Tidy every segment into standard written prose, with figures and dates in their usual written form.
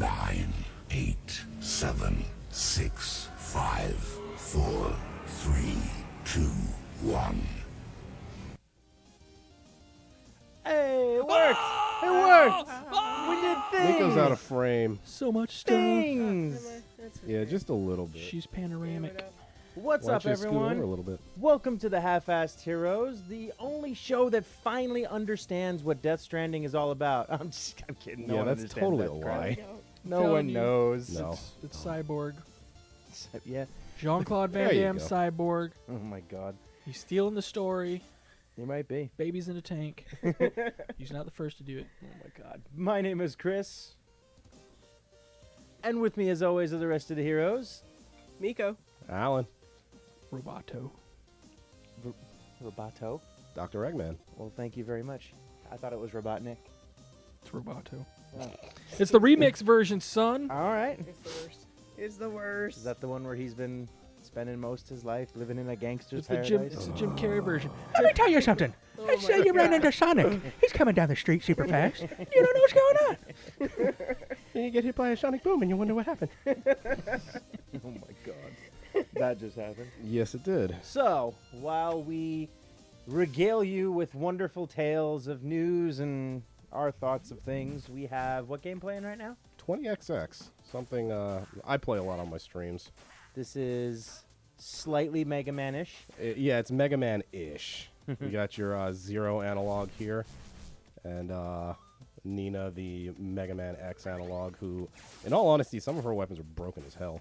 9, 8, 7, 6, 5, 4, 3, 2, 1. Hey, it worked! It worked! We did things! Nico's out of frame. So much stuff. Things! Yeah, just a little bit. She's panoramic. What's Why up, don't you scoot over everyone? a little bit? Welcome to the Half-Assed Heroes, the only show that finally understands what Death Stranding is all about. I'm kidding. No Yeah, one that's understands totally Death a Stranding. lie. No Telling one you. knows. No. It's Cyborg. Yeah. Jean-Claude Van There you Damme, go. Cyborg. Oh my God. He's stealing the story. He might be. Baby's in a tank. He's not the first to do it. Oh my God. My name is Chris. And with me, as always, are the rest of the heroes. Miko. Alan. Roboto. Roboto. Dr. Eggman. Well, thank you very much. I thought it was Robotnik. It's Roboto. Oh. It's the remix version, son. All right. It's the worst. It's the worst. Is that the one where he's been spending most of his life living in a gangster's It's the paradise? Jim Carrey version. Let me tell you something. Oh Let's my say you ran God. into Sonic. He's coming down the street super fast. You don't know what's going on. And you get hit by a sonic boom and you wonder what happened. Oh my God. That just happened. Yes, it did. So, while we regale you with wonderful tales of news and our thoughts of things, we have what game playing right now? 20XX. Something I play a lot on my streams. This is slightly Mega Man-ish. Yeah, it's Mega Man-ish. You got your Zero analog here. And Nina, the Mega Man X analog, who, in all honesty, some of her weapons are broken as hell.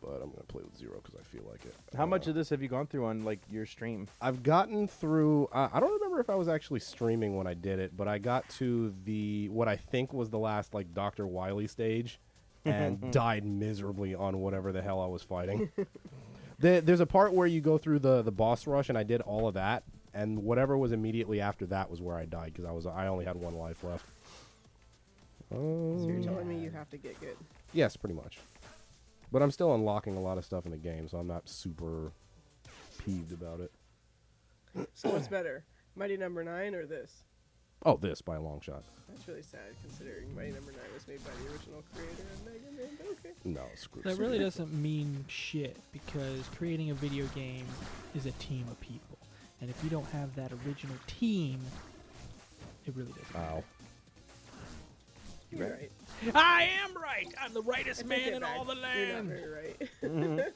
But I'm going to play with Zero because I feel like it. How much of this have you gone through on, like, your stream? I've gotten through. I don't remember if I was actually streaming when I did it, but I got to what I think was the last like Dr. Wily stage, and died miserably on whatever the hell I was fighting. There's a part where you go through the boss rush, and I did all of that, and whatever was immediately after that was where I died because I only had one life left. So you're telling me you have to get good. Yes, pretty much. But I'm still unlocking a lot of stuff in the game, so I'm not super peeved about it. So what's better, Mighty Number 9 or this? Oh, this by a long shot. That's really sad considering Mighty Number 9 was made by the original creator of Mega Man. But okay. No, screw That really doesn't mean shit because creating a video game is a team of people. And if you don't have that original team, it really doesn't matter. Ow. You're right. I am right. I'm the I rightest take man it in back. all the You're not land. very right.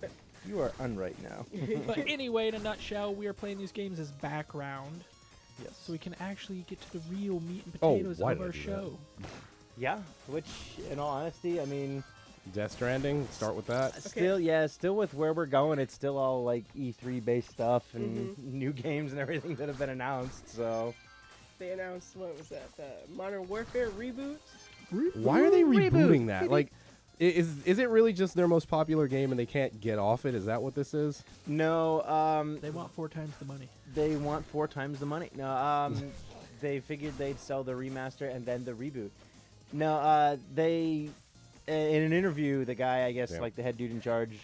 You are unright now. But anyway, in a nutshell, we are playing these games as background, Yes. so we can actually get to the real meat and Oh, potatoes why of did I our do that? show. Yeah, which, in all honesty, I mean, Death Stranding, start with that. still with where we're going, it's still all like E3 based stuff and new games and everything that have been announced. So They announced, what was that, the Modern Warfare reboot? Why are they Reboot. rebooting that? Like, is it really just their most popular game and they can't get off it? Is that what this is? no, They want 4 times the money. they want 4 times the money. No, they figured they'd sell the remaster and then the reboot. No, they in an interview, the guy, I guess, Yeah. like the head dude in charge,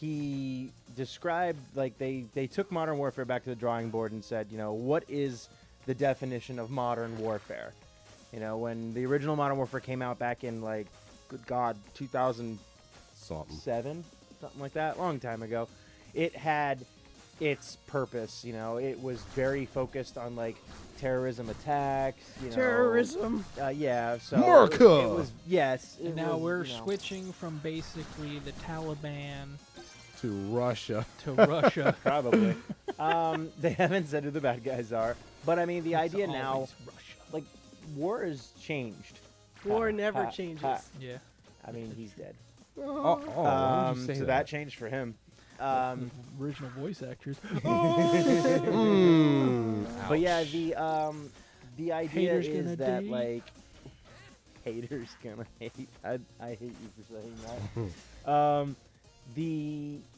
he described like they took Modern Warfare back to the drawing board and said, you know, what is the definition of modern warfare? You know, when the original Modern Warfare came out back in like, good God, 2007, Something. something like that, long time ago, it had its purpose. You know, it was very focused on like terrorism attacks. You know, Terrorism. yeah. So America! It was yes. And it now was, we're you know, switching from basically the Taliban To Russia. to Russia. Probably. They haven't said who the bad guys are, but I mean, the It's idea now, always Russia. like, war has changed. War Ha, never ha, changes. ha. Yeah. I mean, he's dead. Oh, why would you say so that changed for him. Original voice actors. But yeah, the idea Haters is gonna that date. like haters gonna hate. I hate you for saying that.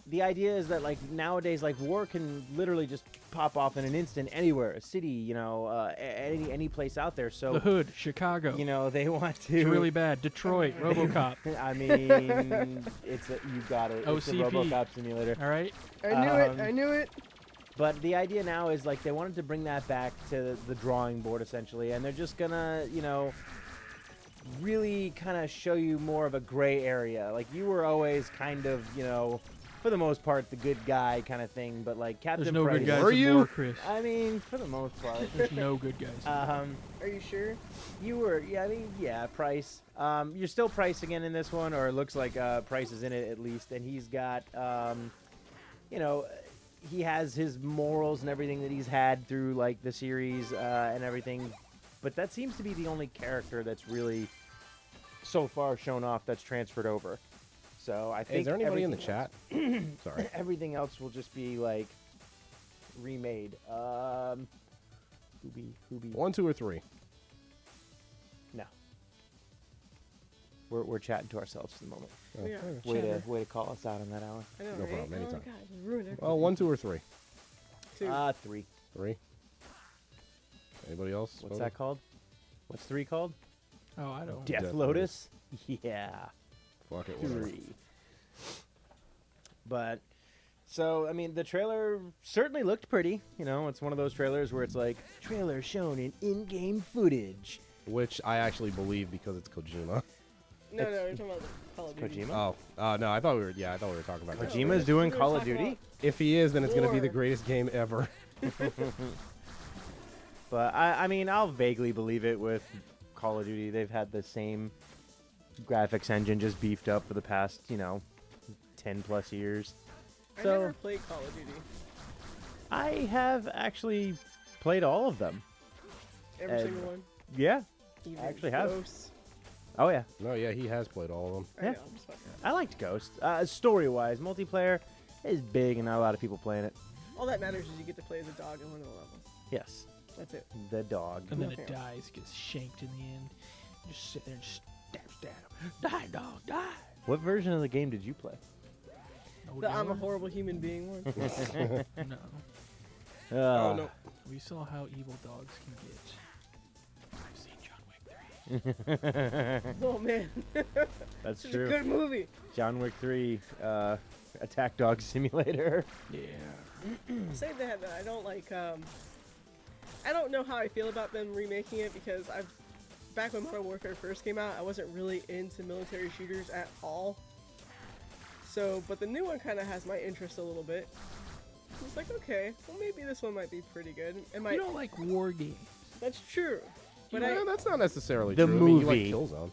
The idea is that like nowadays, like war can literally just pop off in an instant anywhere, a city, you know, any place out there. So The Hood, Chicago. you know they want to. It's really bad. Detroit, RoboCop. I mean, you got it. It's a OCP. RoboCop simulator. All right. I knew it. Um, I knew it. But the idea now is like they wanted to bring that back to the drawing board essentially, and they're just gonna, you know, really kind of show you more of a gray area. Like you were always kind of, for the most part, the good guy kind of thing. But like Captain There's no Price, good guys Were in you? war, Chris. I mean, for the most part. There's no good guys. Are you sure? You were, Price. You're still Price again in this one, or it looks like Price is in it at least, and he's got, he has his morals and everything that he's had through like the series and everything, but that seems to be the only character that's really so far shown off that's transferred over. So I think. Hey, is there anybody in the everything chat? Sorry. everything else will just be like remade. Who be? 1, 2, or 3. No. We're chatting to ourselves for the moment. Oh, Yeah. okay. Way to call us out on that, Alan. I know, No right? problem, anytime. Oh, God, you ruined everything. Well, 1, 2, or 3. 2. 3. 3. Anybody else? What's that called? What's 3 called? Oh, I don't. Death Death Lotus? Yeah. Fuck it. Whatever. 3. But, so, I mean, the trailer certainly looked pretty. It's one of those trailers where it's like, trailer shown in-game footage. Which I actually believe because it's Kojima. No, you're talking about the Call of Duty. Kojima? No, I thought we were. Yeah, I thought we were talking about. No, Kojima. Kojima's doing we're Call of talking Duty? about- If he is, then it's going to be the War. greatest game ever. But, I mean, I'll vaguely believe it with Call of Duty. They've had the same graphics engine just beefed up for the past, 10+ years. I So- never played Call of Duty. I have actually played all of them. Every And- single one. Yeah. Even actually have. Ghosts. Oh, yeah. No, yeah, he has played all of them. I Yeah. know, I'm just fucking around. I liked Ghost. Story-wise, multiplayer is big and not a lot of people playing it. All that matters is you get to play as a dog in one of the levels. Yes. That's it. The dog. And then it Okay. dies, gets shanked in the end. You just sit there and stab. Die, dog, die. What version of the game did you play? No, The I'm a no. horrible human being one. No. Oh, no. We saw how evil dogs can get. I've seen John Wick 3. Oh, man. That's It's a true. good movie. John Wick 3, Attack Dog Simulator. Yeah. Say that, I don't like, I don't know how I feel about them remaking it because back when Modern Warfare first came out, I wasn't really into military shooters at all. So, but the new one kind of has my interest a little bit. I was like, okay, well maybe this one might be pretty good. It might. You don't like war games. That's true. But Yeah, that's not necessarily The true. I mean, you movie. like Killzone.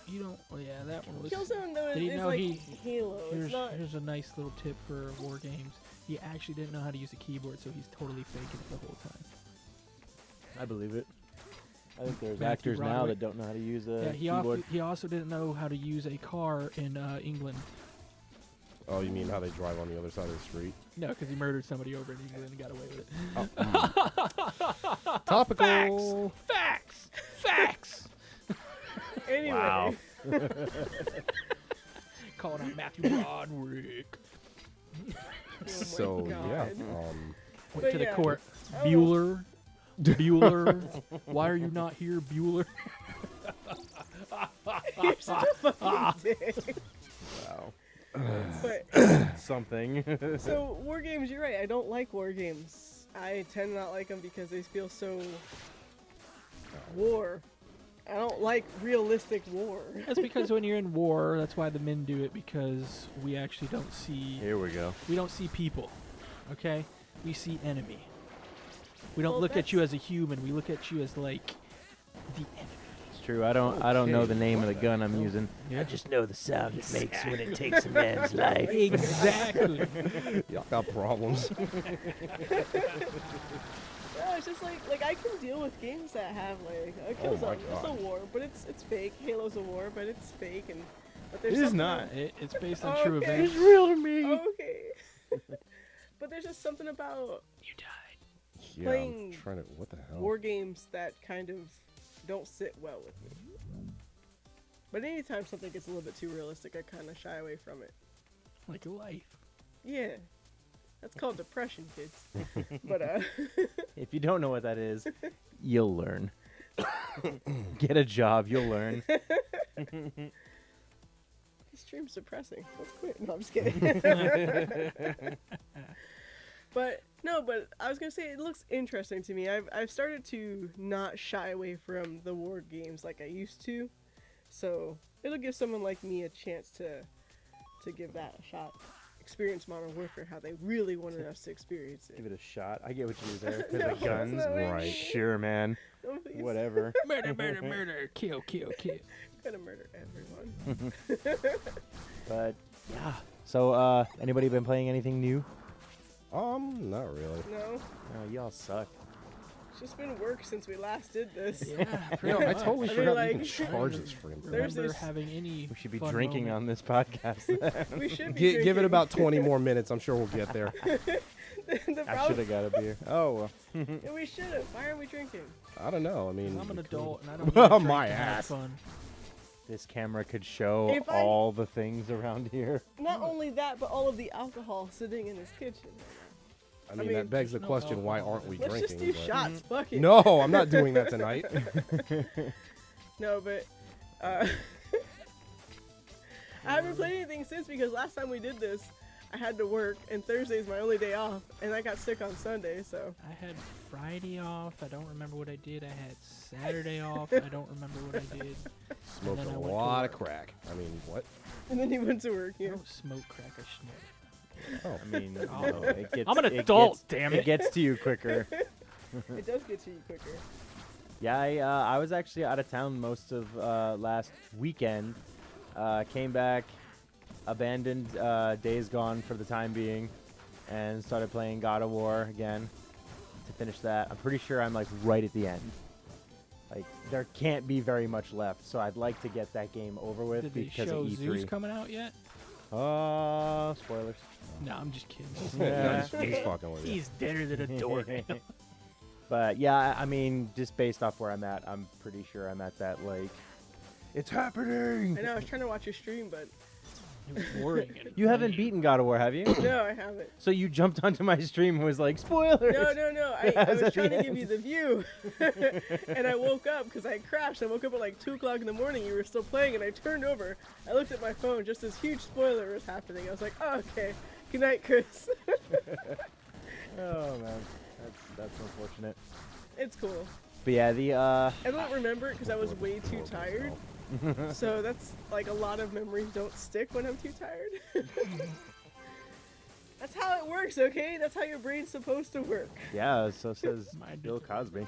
You don't. Oh yeah, that one was. Killzone though Did he is know like he- Halo. Here's, It's not. here's a nice little tip for war games. He actually didn't know how to use a keyboard, so he's totally faking it the whole time. I believe it. I think there's Matthew actors now Broderick. that don't know how to use a Yeah, keyboard. he also didn't know how to use a car in England. Oh, you mean how they drive on the other side of the street? No, because he murdered somebody over in England and got away with it. Topical. Facts. Anyway. Wow. Calling out Matthew Broderick. Oh my So yeah. God. Went But to the yeah, court. I don't know. Bueller. Bueller. Why are you not here, Bueller? You're such a fucking dick. Wow. But Something. so war games, you're right. I don't like war games. I tend to not like them because they feel so war. I don't like realistic war. That's because when you're in war, that's why the men do it, because we actually don't see Here we go. we don't see people. Okay? We see enemy. We don't Well, look at you that's- as a human, we look at you as like the enemy. It's true. I don't know Okay, the name of the what gun the I'm hell? using. Yeah. I just know the sound it makes when it takes a man's life. Exactly. Y'all got problems. Yeah, it's just like I can deal with games that have like a Oh Killzone. my It's a God. war, but it's fake. Halo's a war, but it's fake, and but It there's is something not. about- It's based on true Okay. events. It's real to me. Okay. But there's just something about You died. Yeah, Playing I'm trying to. What the hell? war games that kind of don't sit well with me. But anytime something gets a little bit too realistic, I kind of shy away from it. Like life. Yeah, that's called depression, kids. But If you don't know what that is, you'll learn. Get a job, you'll learn. this stream's depressing. Let's quit. No, I'm just kidding. But no, but I was gonna say it looks interesting to me. I've started to not shy away from the war games like I used to, So it'll give someone like me a chance to give that a shot. Experience Modern Warfare how they really wanted us to experience Give it. it a shot. I get what you do there. No, Because that's the guns. not what I Right. mean. Sure, man. No, please. Whatever. Murder, murder, murder. Kill, kill, kill. Gonna murder everyone. But yeah. So, anybody been playing anything new? Not really. No, Oh, y'all suck. it's just been work since we last did this. Yeah, You pretty know, I much. totally I mean, forgot you can like- charge this freaking thing. There's Remember this- having any We should be fun drinking moment. on this podcast. We should be Give it drinking. about 20 more minutes. I'm sure we'll get there. the I should problem. have got a beer. Oh, well. Yeah, we should have. Why are we drinking? I don't know. I mean, I'm an we could- adult and I don't need to drink My to have ass. fun. This camera could show If I- all the things around here. Not only that, but all of the alcohol sitting in his kitchen. I mean, mean, that begs the there's no question: why alcohol. aren't we Let's drinking? just do but- shots. Fuck it. No, I'm not doing that tonight. No, but I haven't played anything since because last time we did this, I had to work and Thursday's my only day off, and I got sick on Sunday. So I had Friday off. I don't remember what I did. I had Saturday off. I don't remember what I did. Smoked then I a went to lot of work. crack. I mean, what? and then he went to work. I Yeah. don't smoke crack. I smoke. Oh, I mean, Oh. no, it gets, I'm an it adult, gets- damn It it. gets to you quicker. It does get to you quicker. Yeah, I was actually out of town most of last weekend. Came back, abandoned Days Gone for the time being, and started playing God of War again to finish that. I'm pretty sure I'm like right at the end. Like there can't be very much left, so I'd like to get that game over with Did they because show of E3. Zeus coming out yet? Spoilers. No, I'm just kidding. Yeah. he's fucking with you. He's deader than a doornail. But yeah, I mean, just based off where I'm at, I'm pretty sure I'm at that like, it's happening. I know I was trying to watch your stream, but It was boring. and You haven't lame. beaten God of War, have you? no, I haven't. So you jumped onto my stream and was like, spoilers. No. I That's was at trying the to give end. you the view, and I woke up because I crashed. I woke up at like 2 o'clock in the morning. You were still playing, and I turned over. I looked at my phone. Just this huge spoiler was happening. I was like, oh, okay. Good night, Chris. Oh man, that's unfortunate. It's cool. But yeah, the I don't remember it because I was way too tired. So that's like a lot of memories don't stick when I'm too tired. That's how it works, okay? That's how your brain's supposed to work. yeah, so says Mine Bill did. Cosby.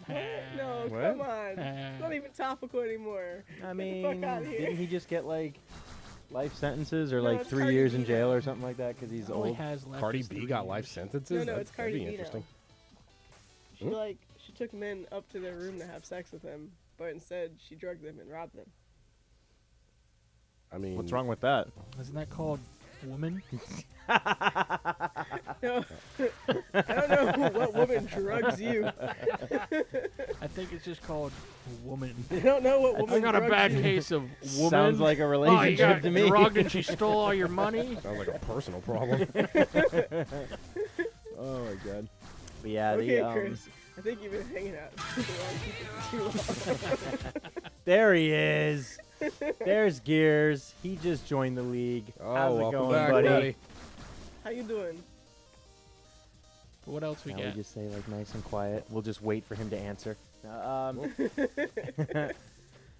No, What? come on. It's not even topical anymore. I Get mean, the fuck out of here. didn't he just get like life sentences or No, like it's 3 Cardi years B in jail now. or something like that because he's All he old? has left Cardi is B 3 got years. life sentences. No, That'd it's Cardi be B now. interesting. She Hmm? she took men up to their room to have sex with them, but instead she drugged them and robbed them. I mean, What's wrong with that? Isn't that called woman? No, I don't know what woman drugs you. I think it's just called woman. I don't know what woman I got a drugs bad you. case of woman. Sounds like a Oh, you relationship got to me. drugged and she stole all your money? Sounds like a personal problem. Oh my god. But yeah, Okay, the Chris. I think you've been hanging out with the wrong people too long. there he is. There's Gears. He just joined the league. Oh, How's it welcome going, back, buddy? buddy. How you doing? What else we Now we got? just say like nice and quiet. We'll just wait for him to answer.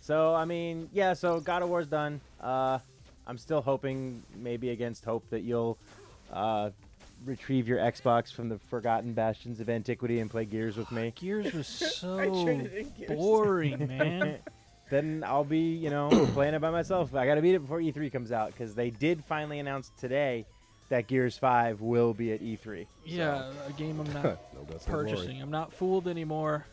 So I mean, yeah. So God of War's done. I'm still hoping, maybe against hope, that you'll retrieve your Xbox from the forgotten bastions of antiquity and play Gears with me. Gears was so I traded in Gears. boring, man. Then I'll be, playing it by myself. I gotta beat it before E3 comes out because they did finally announce today that Gears 5 will be at E3. Yeah, a game I'm not No guts, no glory. purchasing. I'm not fooled anymore.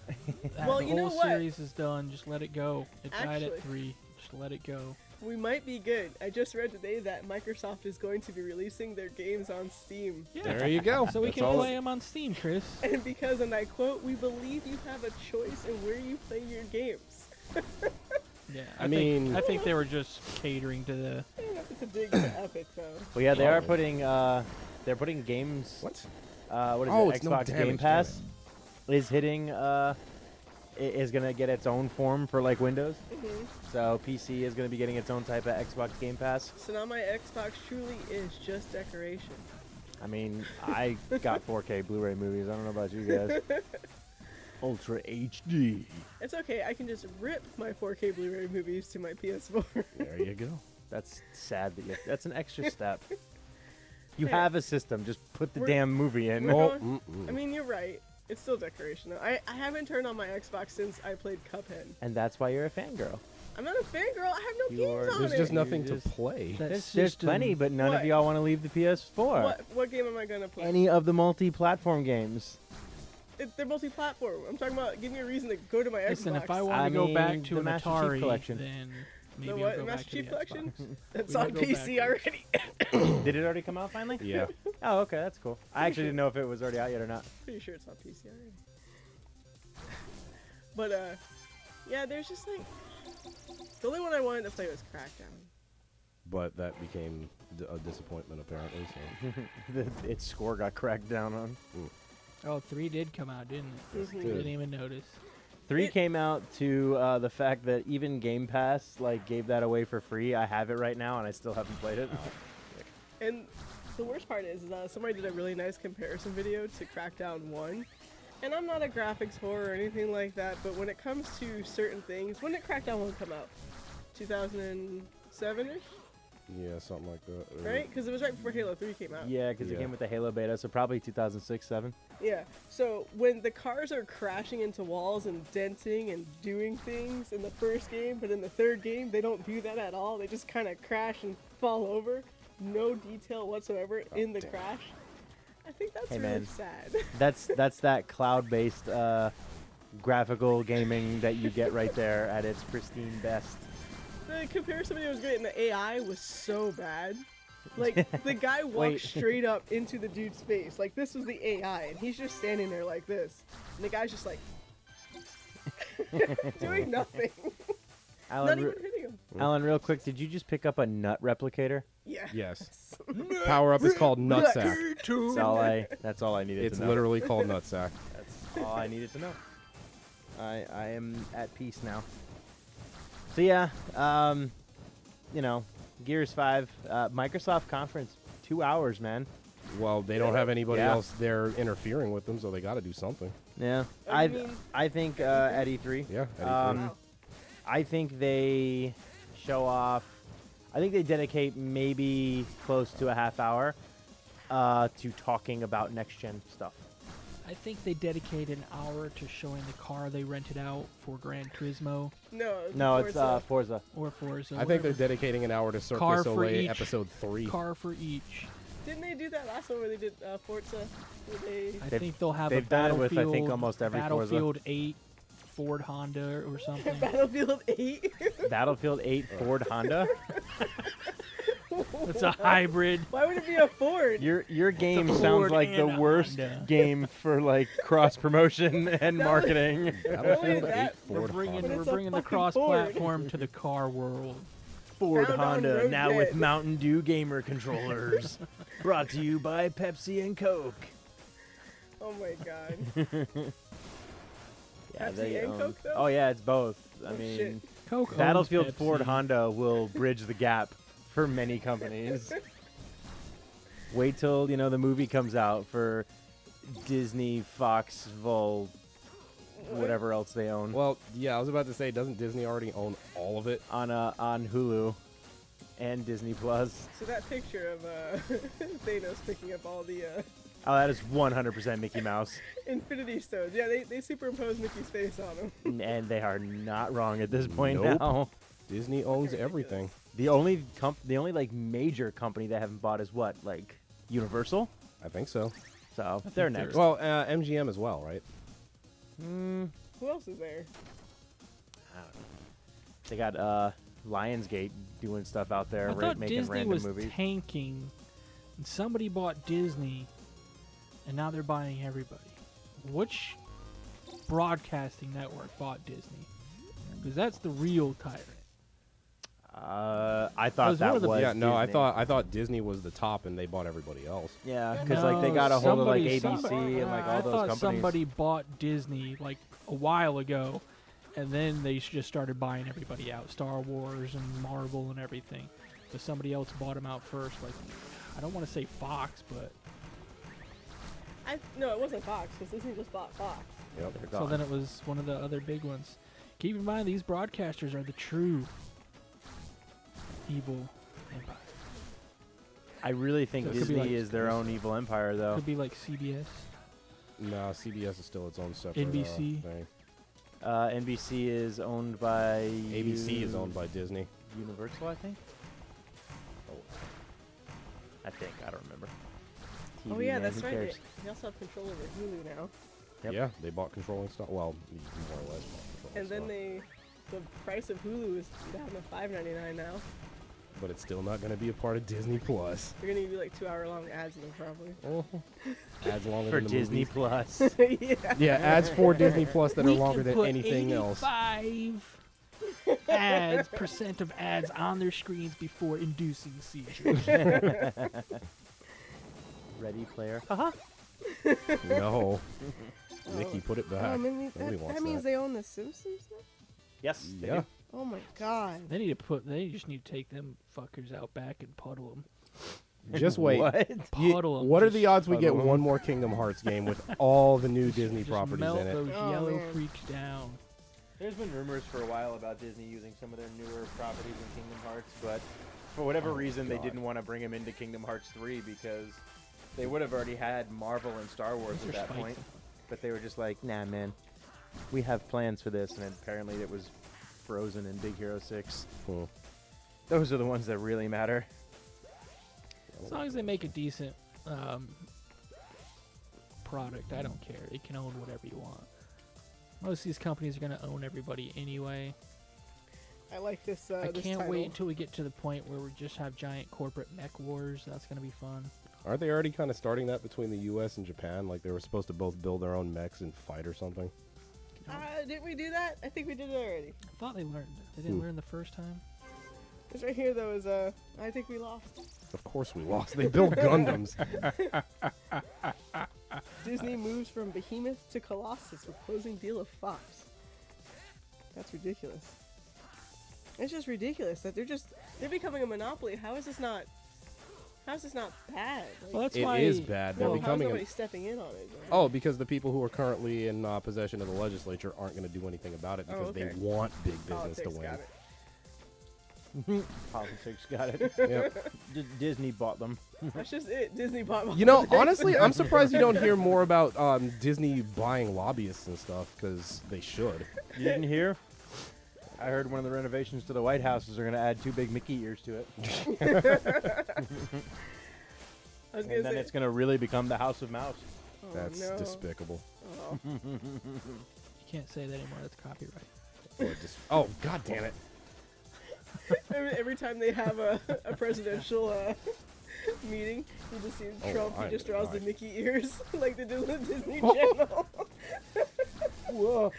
Well, the you know whole what? series is done. Just let it go. It died Actually- at 3. Just let it go. We might be good. I just read today that Microsoft is going to be releasing their games on Steam. There you go. So we That's can all play them on Steam, Chris. And because, and I quote, we believe you have a choice in where you play your games. Yeah, I mean- I think they were just catering to the. I don't know if it's a dig to Epic, though. Well, yeah, they are Probably. they're putting games. What? What is Oh, it? it's no Xbox damage, Game Pass is hitting. Is gonna get its own form for like Windows. So PC is gonna be getting its own type of Xbox Game Pass. So now my Xbox truly is just decoration. I mean, I got 4K Blu-ray movies. I don't know about you guys. Ultra HD. It's okay. I can just rip my 4K Blu-ray movies to my PS4. There you go. That's sad that that's an extra step. You Yeah. have a system. Just put the We're- damn movie in. we're Oh, going- I mean, you're right. It's still decoration though. I haven't turned on my Xbox since I played Cuphead. And that's why you're a fangirl. I'm not a fangirl. I have no You're- games on There's it. just nothing You to just- play. That There's system- plenty, but none What? of y'all want to leave the PS4. What game am I gonna play? Any of the multi-platform games. They're multi-platform. I'm talking about. Give me a reason to go to my Listen, Xbox. if I want I to go back mean, to the an Master Chief Atari, Collection. then maybe The I'll what? go Master back to Chief the Collection? Xbox. That's We on might go PC back already. Did it already come out finally? Yeah. Oh, okay, that's cool. I actually didn't know if it was already out yet or not. Pretty sure it's on PC already. But yeah, there's just like the only one I wanted to play was Crackdown. But that became a disappointment, apparently. So. Its score got cracked down on. Oh, 3 did come out, didn't it? Mhm. Didn't even notice. 3 It- came out to the fact that even Game Pass like gave that away for free. I have it right now, and I still haven't played it. And the worst part is somebody did a really nice comparison video to Crackdown 1. And I'm not a graphics whore or anything like that, but when it comes to certain things, when did Crackdown 1 come out? 2007-ish, Yeah, something like that. right? Because it was right before Halo 3 came out. Yeah, because it Yeah. came with the Halo beta, so probably 2006-7. Yeah. So when the cars are crashing into walls and denting and doing things in the first game, but in the third game they don't do that at all. They just kind of crash and fall over. No detail whatsoever in the damn. crash. I think that's Hey, really man. sad. That's that cloud-based graphical gaming that you get right there at its pristine best. The comparison video was great, and the AI was so bad. Like the guy walked Wait. straight up into the dude's face. Like this was the AI, and he's just standing there like this, and the guy's just like doing nothing, not Alan, even hitting him. Alan, real quick, did you just pick up a nut replicator? Yeah. Yes. Power up is called Nutsack. That's all I needed It's to know. literally called Nutsack. That's all I needed to know. I am at peace now. So yeah, you know, Gears 5, Microsoft conference, 2 hours, man. Well, they don't have anybody Yeah. else there interfering with them, so they got to do something. Yeah, I mean- I think at E3. Yeah. I think they show off. I think they dedicate maybe close to a half hour to talking about next gen stuff. I think they dedicated an hour to showing the car they rented out for Gran Turismo No, it's Forza. or Forza. I think they're whatever. dedicating an hour to Cirque Car du for Soleil each. episode 3. car for each. Didn't they do that last one where they did Forza? Where they... I They've- think they'll have they've a done it Battlefield. with, I think, almost every Forza. Battlefield 8 Ford Honda or something. Battlefield 8. Battlefield 8 Ford Honda. It's a hybrid. Why would it be a Ford? Your game Ford sounds like the and a worst Honda. game for like cross promotion and No. marketing. Battlefield that- 8 We're Ford bringing, But Honda. we're it's a bringing the fucking cross-platform to the car world. Ford Found on Honda Road now with Dead. Mountain Dew gamer controllers. Brought to you by Pepsi and Coke. Oh my god. Yeah, Pepsi they and own- Coke, though? Oh yeah, it's both. I Oh, mean, shit. Coke owns Battlefield Pepsi. Ford Honda will bridge the gap for many companies. Wait till the movie comes out for Disney, Fox, Vol, whatever else they own Well, yeah, I was about to say, doesn't Disney already own all of it? on Hulu and Disney Plus. So that picture of Thanos picking up all the Oh, that is 100% Mickey Mouse, Infinity Stones. Yeah, they superimposed Mickey's face on them. and they are not wrong at this point Nope. now. Disney owns everything. The only like major company they haven't bought is what, like Universal. I think so. So they're next. Well, MGM as well, right? Who else is there? I don't know. They got Lionsgate doing stuff out there, I thought making Disney random was movies. tanking, and somebody bought Disney, and now they're buying everybody. Which broadcasting network bought Disney? Because that's the real tyrant. I thought was one that of the- was Yeah, no, I Disney. thought Disney was the top and they bought everybody else. Yeah, because like they got a hold of like ABC somebody- and like all I those thought companies. somebody bought Disney like a while ago, and then they just started buying everybody out, Star Wars and Marvel and everything. But somebody else bought them out first. Like, I don't want to say Fox, but No, it wasn't Fox because Disney just bought Fox. Yep. They're So gone. then it was one of the other big ones. Keep in mind, these broadcasters are the true evil empire. I really think So it could be Disney like- is their own evil empire, though. Could be like CBS. No, CBS is still its own separate NBC. thing. NBC is owned by ABC is owned by Disney. Universal, I think. I think. I don't remember. Oh TV, yeah, man, that's who right. cares? They also have control over Hulu now. Yep. Yeah, they bought controlling stock. Well, more or less bought controlling And then stock. the price of Hulu is down to $5.99 now. But it's still not going to be a part of Disney Plus. They're gonna be like 2-hour-long ads in them probably. Ads longer For than the Disney movies. Plus. Yeah. Yeah, ads for Disney Plus that are We longer can than put anything else. 85 percent of ads on their screens before inducing seizures. Ready Player. Haha. No. Nikki, put it back. I mean, Nobody wants that means that. they own The Simpsons now? Yes. they Yeah. do. Oh my god. They just need to take them fuckers out back and puddle them. Just wait. What? Puddle 'em, What are just the odds we get puddle 'em. one more Kingdom Hearts game with all the new Disney Just properties melt in it? those Oh, yellow man. freaks down. There's been rumors for a while about Disney using some of their newer properties in Kingdom Hearts, but for whatever reason, they God. didn't want to bring them into Kingdom Hearts 3 because they would have already had Marvel and Star Wars Those at are that spicy. point. But they were just like, nah, man, we have plans for this, and apparently it was Frozen and Big Hero 6. Hmm. Those are the ones that really matter. As long as they make a decent product, I don't care. It can own whatever you want. Most of these companies are going to own everybody anyway. I like this. I this can't title. wait until we get to the point where we just have giant corporate mech wars. That's going to be fun. Aren't they already kind of starting that between the U.S. and Japan? Like they were supposed to both build their own mechs and fight or something? Didn't we do that? I think we did it already. I thought they learned. They didn't learn the first time. This right here though is I think we lost. Of course we lost. They built Gundams. Disney moves from behemoth to colossus with closing deal of Fox. That's ridiculous. It's just ridiculous that they're becoming a monopoly. How is this not bad? Like, Well, that's It why is bad. They're no, how's becoming nobody a... stepping in on it? Though? Oh, because the people who are currently in possession of the legislature aren't going to do anything about it because okay. they want big business Politics to win. got it. Politics got it. Yep. Disney bought them. That's just it. Disney bought. You know, politics. honestly, I'm surprised you don't hear more about Disney buying lobbyists and stuff because they should. You didn't hear? I heard one of the renovations to the White House is they're going to add 2 big Mickey ears to it. I was And gonna then say. it's going to really become the House of Mouse. Oh, That's no. despicable. Oh. you can't say that anymore. That's copyright. Oh, god damn it. Every time they have a presidential meeting, you just see Oh, Trump. He I'm just draws the right. Mickey ears like they do on the Disney Channel. Whoa.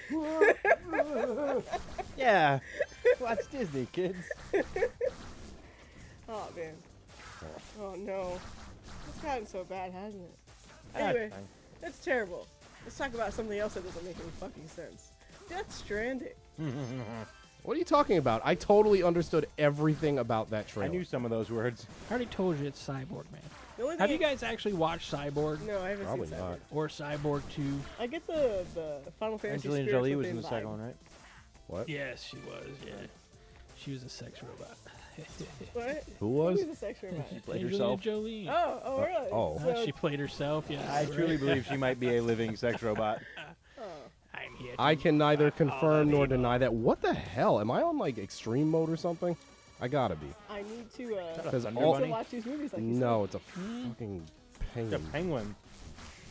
Yeah. Watch Disney, kids. Oh man. Oh no. It's gotten so bad, hasn't it? Ah, Anyway, fine. that's terrible. Let's talk about something else that doesn't make any fucking sense. Death Stranding. What are you talking about? I totally understood everything about that I trailer. knew some of those words. I already told you it's Cyborg, man. The only Have thing you guys actually watched Cyborg No, I haven't Probably seen not. that. or Cyborg 2? I get the Final Fantasy. Angelina Spirits Jolie was Within in the second vibe. one, right? What? Yes, she was. Yeah, she was a sex robot. What? Who was? Who's the sex robot? She played Angelina herself. Jolie. Oh, really? oh. So, She played herself. Yeah, I truly believe she might be a living sex robot. I'm here. I to can neither fuck all confirm the nor people. deny that. What the hell? Am I on like extreme mode or something? I gotta be. I need to Because Thunder all to Bunny? watch these movies like you no, it's a fucking It's a penguin. penguin.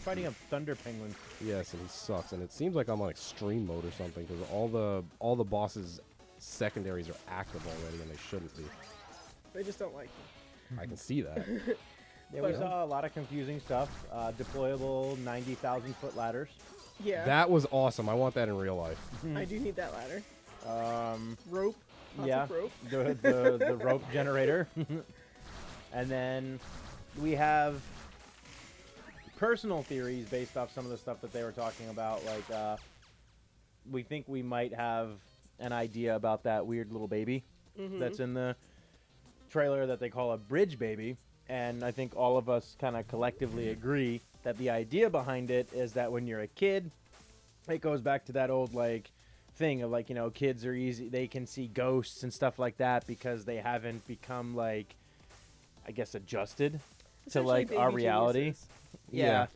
Fighting a thunder penguin. Yes, and he sucks. And it seems like I'm on extreme mode or something because all the bosses' secondaries are active already, and they shouldn't be. said. They just don't like me. I can see that. Yeah, we But, saw a lot of confusing stuff. Deployable 90,000-foot ladders. Yeah. That was awesome. I want that in real life. I do need that ladder. Um, Rope. Lots yeah, of rope. the rope generator. And then we have personal theories based off some of the stuff that they were talking about. Like, we think we might have an idea about that weird little baby that's in the trailer that they call a bridge baby. And I think all of us kind of collectively agree that the idea behind it is that when you're a kid, it goes back to that old like thing of like, you know, kids are easy, they can see ghosts and stuff like that because they haven't become like, I guess, adjusted to Essentially like our baby reality. geniuses. Yeah.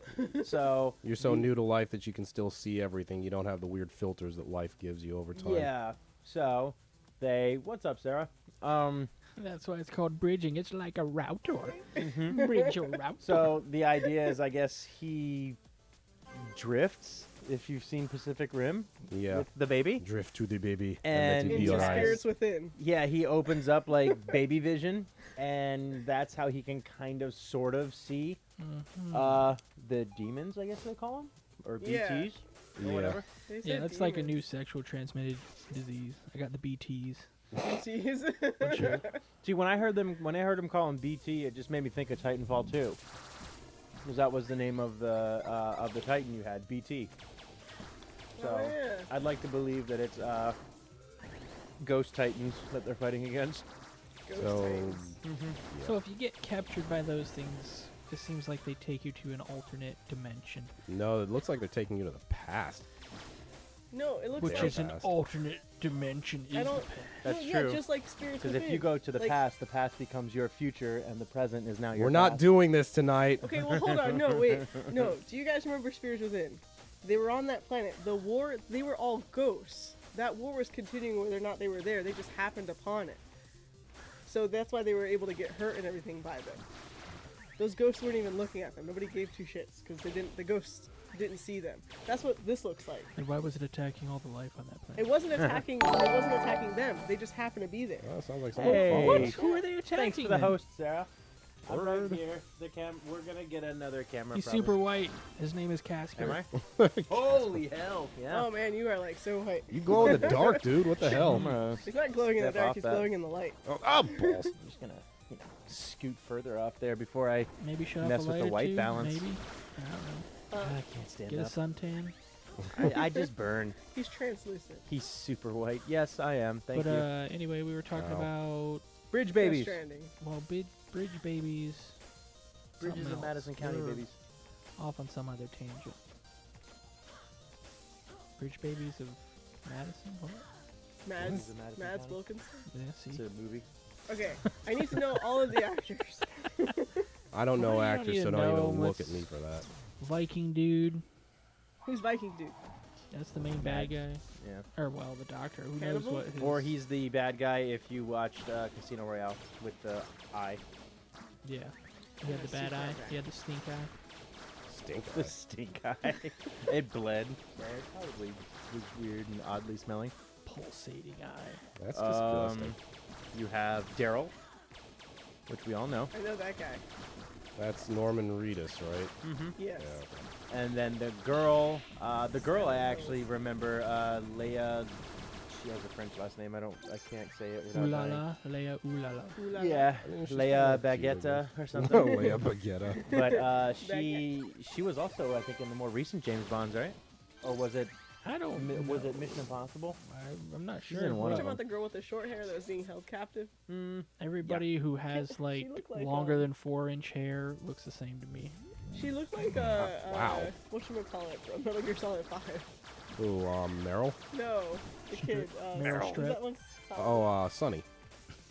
So You're so new to life that you can still see everything. You don't have the weird filters that life gives you over time. yeah. So they, what's up, Sarah? That's why it's called bridging. It's like a router. Bridge a router. So the idea is, I guess he drifts. If you've seen Pacific Rim, Yeah. with the baby. Drift to the baby And let it be Into your eyes. spirits within. Yeah, he opens up like baby vision, and that's how he can kind of, sort of see the demons, I guess they call them, or Yeah. BTs, or Yeah. whatever. They Yeah, said that's like a new demons. sexual transmitted disease. I got the BTs. BTs. See, when I heard him call him BT, it just made me think of Titanfall 2, because that was the name of the Titan you had, BT. So Oh, yeah. I'd like to believe that it's Ghost Titans that they're fighting against. Ghost So, Titans. yeah. So if you get captured by those things, it seems like they take you to an alternate dimension, No, it looks like they're taking you to the past. No, it looks which like Very is an fast. alternate dimension. I Is don't. the past. That's Yeah, true. just like spirits Because within. if you go to the Like- past becomes your future, and the present is now your We're not past. doing this tonight. Okay, well, hold on. No, wait. No. Do you guys remember Spirits Within? They were on that planet. The war, they were all ghosts. That war was continuing whether or not they were there. They just happened upon it. So that's why they were able to get hurt and everything by them. Those ghosts weren't even looking at them. Nobody gave two shits because they didn't. The ghosts didn't see them. That's what this looks like. And why was it attacking all the life on that It planet? wasn't attacking. It wasn't attacking them. They just happened to be there. Well, sounds like someone Hey. followed What? us. Who are they attacking? Thanks for the then? host, Sarah. I'm right Word. here. We're gonna get another camera. He's probably. super white. His name is Casper. Am I? Holy hell! Yeah. Oh man, you are like so white. You glow in the dark, dude. What the hell? I'm gonna, He's not glowing in the Step dark. off He's that. glowing in the light. Oh, balls. I'm just gonna, you know, scoot further off there before I. Maybe shut Mess up a with the light or white two, balance. Maybe. I don't know. I can't stand Get a up. suntan. I just burn. He's translucent. He's super white. Yes, I am. Thank But you. anyway, we were talking Wow. about Bridge Death babies. Stranding. bridge babies. Bridges something of else. Madison County We were babies. Off on some other tangent. Bridge babies of Madison. What? Mads. Is it Madison Mads County? Wilkinson. Yeah, see. It's a movie. Okay, I need to know all of the actors. I don't know Well, you don't actors, need so to don't know even look what's- at me for that. Viking dude. Who's Viking dude? That's the main bad guy. Yeah. Or well, the doctor. Who Hannibal? knows what his... Or he's the bad guy if you watched Casino Royale with the eye. Yeah. He had the bad Super eye. bad. He had the stink eye. Stink. The stink eye. It bled. So it probably was weird and oddly smelling. Pulsating eye. That's disgusting. You have Daryl, which we all know. I know that guy. That's Norman Reedus, right? Yes. Yeah. And then the girl I actually remember, Leia. She has a French last name. I can't say it Ooh without la dying. la. Leia ooh la la. Ooh la la. Yeah, She's Leia kinda cute, Baguetta or No, something. Leia Baguetta. But she was also, I think, in the more recent James Bonds, right? Or was it I don't was know. it Mission Impossible? I'm not She's sure. in one You're of talking about them. the girl with the short hair that was being held captive? Everybody who has She like, looked like, longer than 4-inch hair looks the same to me. She looked like Wow. whatchamacallit from Metal Gear Solid 5. Ooh, Meryl? No, the kid. Meryl is Streep. that one? Oh, Sonny.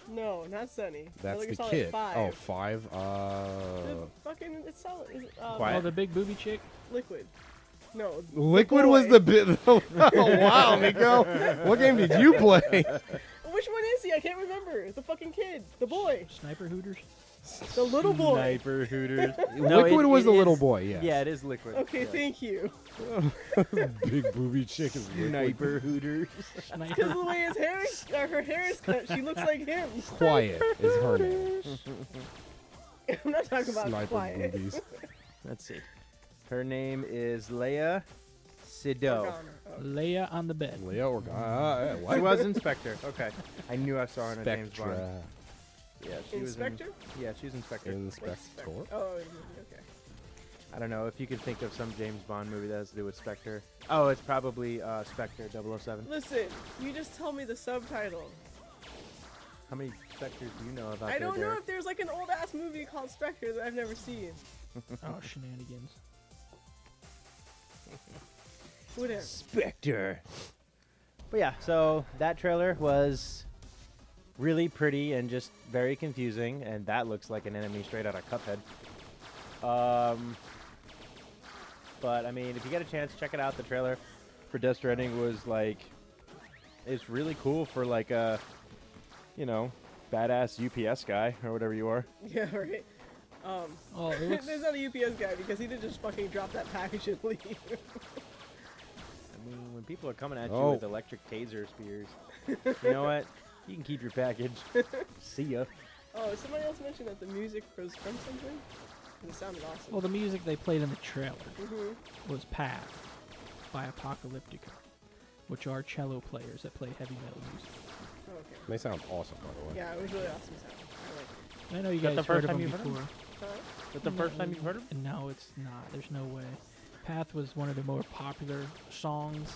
No, not Sunny. That's Metal Gear the Solid kid. 5. Oh, 5. The fucking, it's solid. Is it, Quiet. Oh, the big booby chick. Liquid. No. Liquid was boy. the bit. Oh, wow, Nico. What game did you play? Which one is he? I can't remember. The fucking kid. The boy. Sniper Hooters. The little boy. Sniper Hooters. Liquid was the little boy, yeah. Yeah, it is Liquid. Okay, Yeah. thank you. Big booby chick is Liquid. Sniper Hooters. Because Sniper. the way his hair is, or her hair is cut, she looks like him. Quiet is her name. I'm not talking about Sniper quiet. boobies. Let's see. Her name is Leia Sido. Organa. Oh. Leia on the bed. Leo or She what? was Inspector. Okay. I knew I saw her in a James Bond. Spectra. Yeah, she Inspector? was in. Yeah, she was Inspector. Inspector. Oh, okay. I don't know if you can think of some James Bond movie that has to do with Spectre. Oh, it's probably Spectre 007. Listen, you just tell me the subtitle. How many Spectres do you know about? I don't know Derek? if there's like an old ass movie called Spectre that I've never seen. Oh, shenanigans. Whatever. Spectre. But yeah, so that trailer was really pretty and just very confusing, and that looks like an enemy straight out of Cuphead. But I mean, if you get a chance, check it out. The trailer for Death Stranding was like, it's really cool for like a, you know, badass UPS guy or whatever you are. Yeah, right. Oh, it looks, There's not a UPS guy because he did just fucking drop that package and leave. I mean, when people are coming at you Oh. with electric taser spears, you know what? You can keep your package. See ya. Oh, somebody else mentioned that the music was from something? It sounded awesome. well, the music they played in the trailer Mm-hmm. was Path by Apocalyptica, which are cello players that play heavy metal music. Okay. They sound awesome, by the way. Yeah, it was really awesome sound. I liked it. I know you Is that guys the heard first of time them you've heard 'em? before. Huh? Is that the first time you've heard him? No, it's not. There's no way. Path was one of the more popular songs.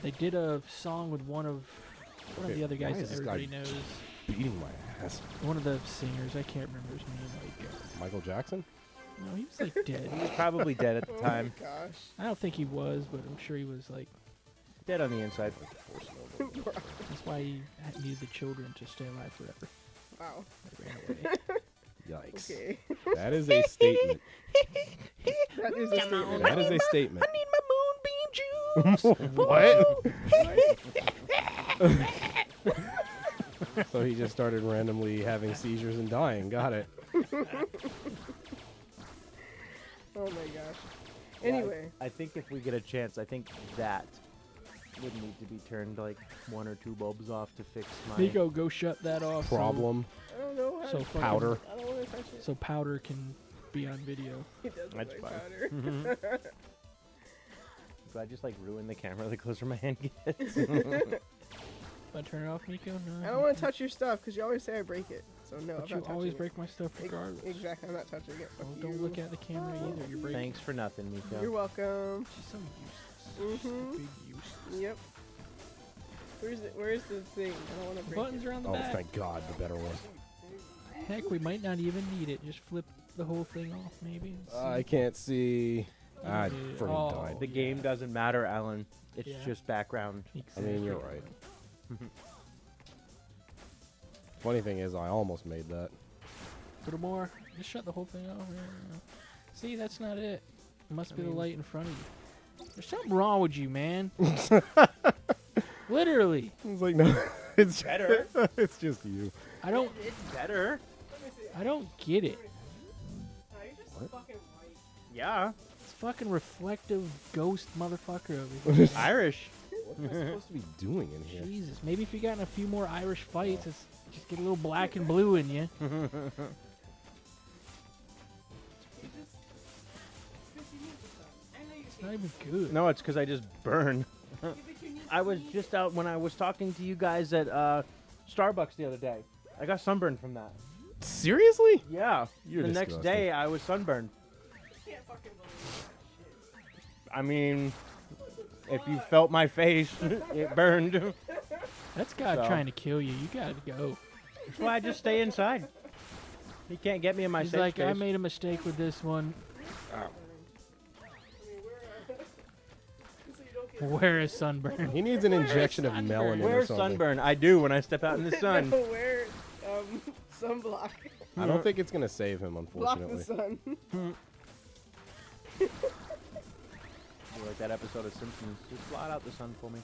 They did a song with one of Okay, the other why guys is that this guy everybody knows. Beating my ass. One of the singers. I can't remember his name. Like, Michael Jackson? no, he was like dead. He was probably dead at the Oh time. my gosh. I don't think he was, but I'm sure he was like. Dead on the inside. That's why he needed the children to stay alive forever. Wow. They ran away. Yikes. Okay. That is a statement. That is a statement. That is a statement. I need my moonbeam juice. What? So he just started randomly having seizures and dying. Got it. Oh my gosh. Anyway. I think if we get a chance, I think that would need to be turned like 1 or 2 bulbs off to fix my. Nico, go shut that off. Problem. I don't know how So to fucking- Powder. I don't want to touch it. So powder can be on video. It does look That's like fine. powder. So I just like ruin the camera the closer my hand gets. If I turn it off, Nico? No. I don't want to touch your stuff because you always say I break it. So no, But I'm you not touching always it. break my stuff regardless. Exactly, I'm not touching it. Fuck Well, you. don't look at the camera either. You're breaking. Thanks for nothing, Nico. You're welcome. She's so useless. She's Mhm. a big useless. Yep. Where's the thing? I don't want to break Buttons it. are on the Oh, back. thank God, the better one. Heck, we might not even need it. Just flip the whole thing off, maybe. and I see. can't see. I Yeah. freaking Oh. died. The game doesn't matter, Alan. It's Yeah. just background. I mean, you're right. Funny thing is, I almost made that. Little more. Just shut the whole thing off. Yeah. See, that's not it. It must be the light in front of you. There's something wrong with you, man. Literally. It's like, no, it's Better. it's just you. I don't It's better. get it. No, you're just What? fucking white. Yeah. It's fucking reflective ghost motherfucker over here. Irish. What am I supposed to be doing in here? Jesus, maybe if you got in a few more Irish fights, it's just get a little black and blue in you. It's not even good. No, it's because I just burn. I was just out when I was talking to you guys at Starbucks the other day. I got sunburned from that. Seriously? Yeah. You're the next disgusting. day I was sunburned. Can't fucking believe I mean, if you felt my face, it burned. That's God So- trying to kill you. You gotta go. That's why I just stay inside. He can't get me in my He's safe like, I space. made a mistake with this one. Where is sunburn? He needs an injection of sunburn? melanin or Where's something. sunburn? I do when I step out in the it. sun. No, wear sunblock. I don't think it's gonna save him, Block the unfortunately. sun. Like that episode of Simpsons. Just blot out the sun for me.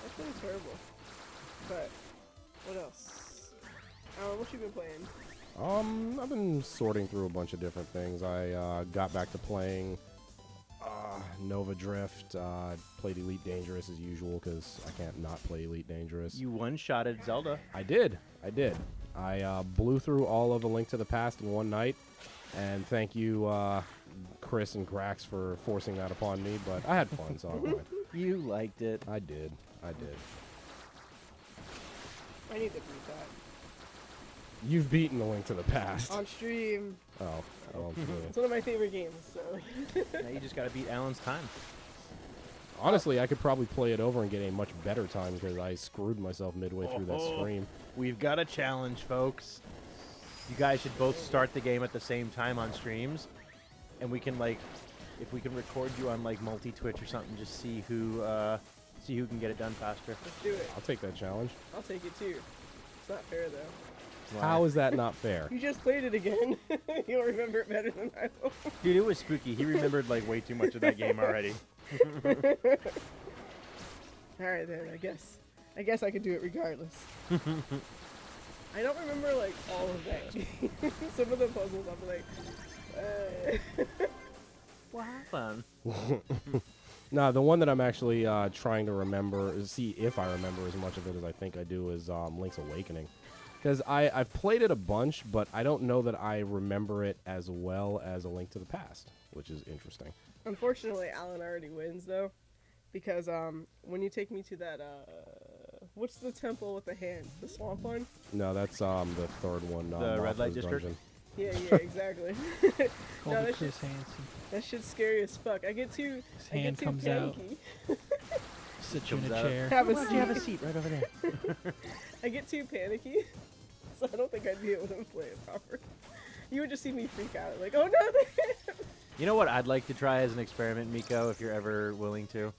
That's really terrible. But what else? What you been playing? I've been sorting through a bunch of different things. I got back to playing Nova Drift. Played Elite Dangerous as usual because I can't not play Elite Dangerous. You one-shotted Zelda. I did. I blew through all of A Link to the Past in one night, and thank you, Chris and Grax, for forcing that upon me. But I had fun, so I'm fine. You liked it. I did. I need to beat that You've beaten A Link to the Past. on stream. Oh, well, yeah. It's one of my favorite games. So Now you just gotta beat Alan's time. Honestly, I could probably play it over and get a much better time because I screwed myself midway through that Oh. stream. We've got a challenge, folks. You guys should both start the game at the same time on streams, and we can like if we can record you on like multi-Twitch or something, just see who can get it done faster. Let's do it. I'll take that challenge. I'll take it too. It's not fair though. How is that not fair? You just played it again. You'll remember it better than I will. Dude, it was spooky. He remembered like way too much of that game already. Alright then, I guess I could do it regardless. I don't remember like all of that game. Some of the puzzles I'm like, What happened? No, the one that I'm actually trying to remember, see if I remember as much of it as I think I do, is Link's Awakening. Because I've played it a bunch, but I don't know that I remember it as well as A Link to the Past, which is interesting. Unfortunately, Alan already wins though, because when you take me to that what's the temple with the hand? The swamp one? No, that's the third one. The Red Light Martha's District? Dungeon. Yeah, exactly. Called No, it that Chris shit's, Hansen. that shit's scary as fuck. I get too His hand comes out, panicky. sits you in Comes a out. chair. Have a Why don't you have a seat. seat right over there? I get too panicky, so I don't think I'd be able to play it proper. You would just see me freak out, like, oh no! You know what I'd like to try as an experiment, Miko, if you're ever willing to?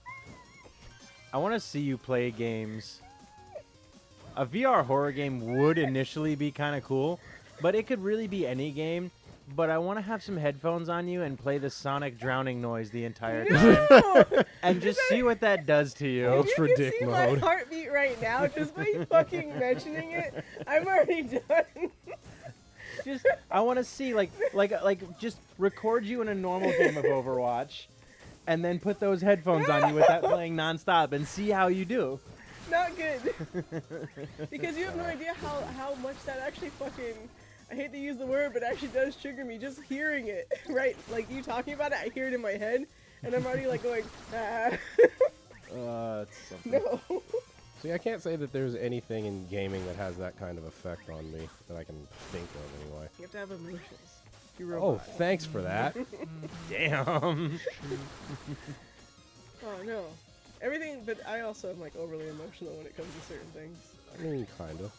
I want to see you play games. A VR horror game would initially be kind of cool, but it could really be any game. But I want to have some headphones on you and play the sonic drowning noise the entire time. No! And just see what that does to you. If Ultra you can dick see mode. my heartbeat right now, just by you fucking mentioning it, I'm already done. Just, I want to see like just record you in a normal game of Overwatch, and then put those headphones on you with that playing nonstop and see how you do. Not good. Because you have no idea how much that actually fucking, I hate to use the word, but it actually does trigger me just hearing it, right? Like you talking about it, I hear it in my head, and I'm already like going, ah. It's something. No. See, I can't say that there's anything in gaming that has that kind of effect on me that I can think of anyway. You have to have emotions. You're a Oh, robot. thanks for that. Damn. Oh no. Everything, but I also am like overly emotional when it comes to certain things. I mean, kind of.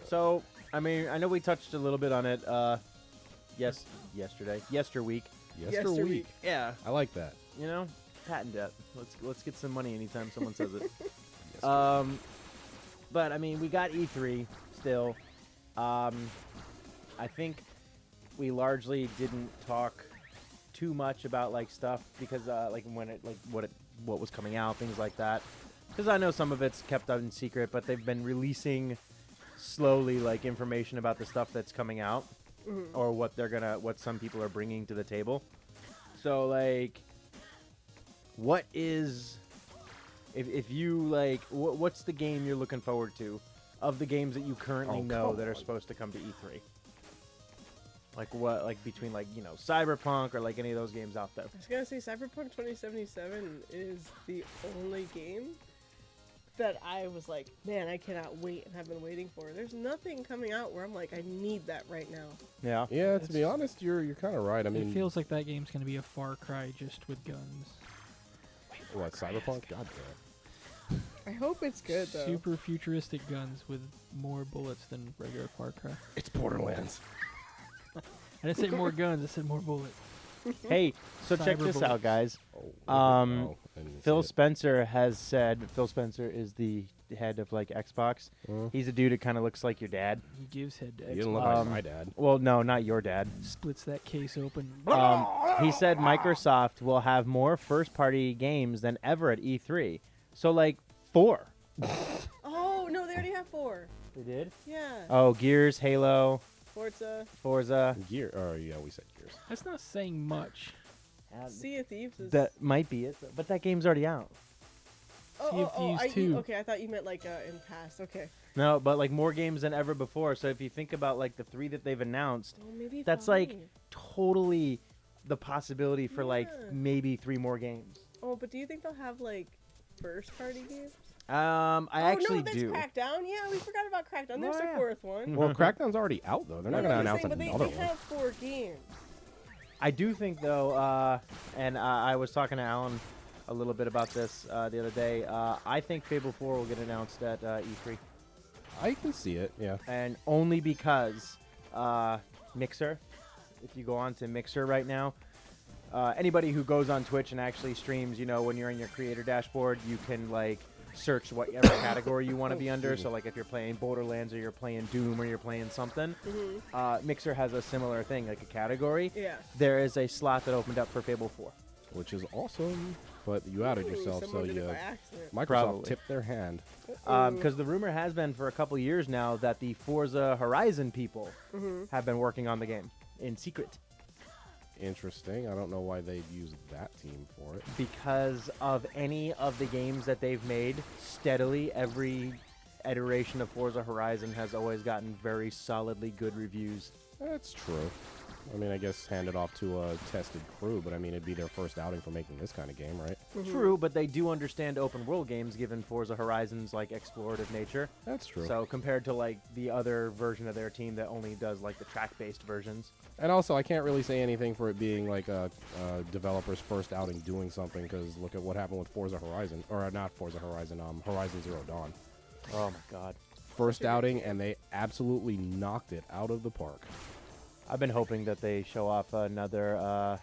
So, I mean, I know we touched a little bit on it. Yesterday, yesterweek. Yesterweek. Yeah. I like that. You know, patent debt. Let's get some money anytime someone says it. Yesterweek. But I mean, we got E3 still. I think we largely didn't talk too much about like stuff because like when it like what was coming out, things like that. Because I know some of it's kept in secret, but they've been releasing slowly like information about the stuff that's coming out or what some people are bringing to the table. So like, what is if you like what's the game you're looking forward to of the games that you currently know come that are on. supposed to come to E3? Like what, like between like, you know, Cyberpunk or like any of those games out there? I was gonna say Cyberpunk 2077 is the only game that I was like, man, I cannot wait and have been waiting for. There's nothing coming out where I'm like, I need that right now. Yeah. Yeah, to be honest, you're kind of right. I mean, It feels like that game's gonna be a Far Cry just with guns. what, Cyberpunk? God damn. I hope it's good though. Super futuristic guns with more bullets than regular Far Cry. It's Borderlands. I didn't say more guns, I said more bullets. Hey, so check this Cyberbullets. out, guys. Oh, Um, I didn't see Phil it. Spencer has said, Phil Spencer is the head of like Xbox. He's a dude that kind of looks like your dad. He gives head to You didn't Xbox. look like my dad. Well, no, not your dad. Splits that case open. He said Microsoft will have more first-party games than ever at E3. So like 4. Oh no, they already have 4. They did? Yeah. Oh, Gears, Halo, Forza. Gear. Oh, yeah, we said Gears. That's not saying much. Sea of Thieves is. That might be it, but that game's already out. Oh, Sea of Thieves I, 2. okay, I thought you meant like in past. Okay. No, but like more games than ever before. So if you think about like the 3 that they've announced, Well, maybe that's 5. like totally the possibility for like Yeah. maybe 3 more games. Oh, but do you think they'll have like first party games? I actually no, there's do. Crackdown. Yeah, we forgot about Crackdown. There's Oh, the yeah. 4th one. Well, Crackdown's already out, though. They're not No, going to I'm announce saying, but another they one. have 4 games. I do think though, and I was talking to Alan a little bit about this the other day. I think Fable 4 will get announced at E3, I can see it, yeah. and only because Mixer. If you go on to Mixer right now, anybody who goes on Twitch and actually streams, when you're in your creator dashboard, you can like search whatever category you want to be under. So like if you're playing Borderlands or you're playing Doom or you're playing something, Mixer has a similar thing, like a category. Yeah. There is a slot that opened up for Fable 4. Which is awesome, but you outed yourself, so someone did it you by accident. Microsoft Probably. tipped their hand. Because the rumor has been for a couple years now that the Forza Horizon people have been working on the game in secret. Interesting. I don't know why they'd use that team for it. Because of any of the games that they've made, steadily every iteration of Forza Horizon has always gotten very solidly good reviews. That's true. I mean, I guess hand it off to a tested crew, but I mean, it'd be their first outing for making this kind of game, right? True, but they do understand open world games given Forza Horizon's like explorative nature. That's true. So compared to like the other version of their team that only does like the track-based versions. And also, I can't really say anything for it being like a developer's first outing doing something, because look at what happened with Forza Horizon, or not Forza Horizon, Horizon Zero Dawn. Oh my god. First outing, and they absolutely knocked it out of the park. I've been hoping that they show off another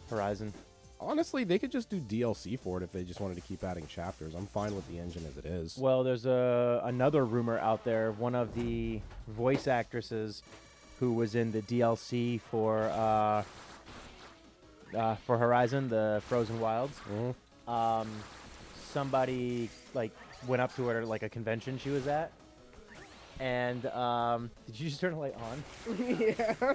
Horizon. Honestly, they could just do DLC for it if they just wanted to keep adding chapters. I'm fine with the engine as it is. Well, there's another rumor out there. One of the voice actresses who was in the DLC for Horizon, the Frozen Wilds. Somebody like went up to her at like a convention she was at, and did you just turn the light on? Yeah.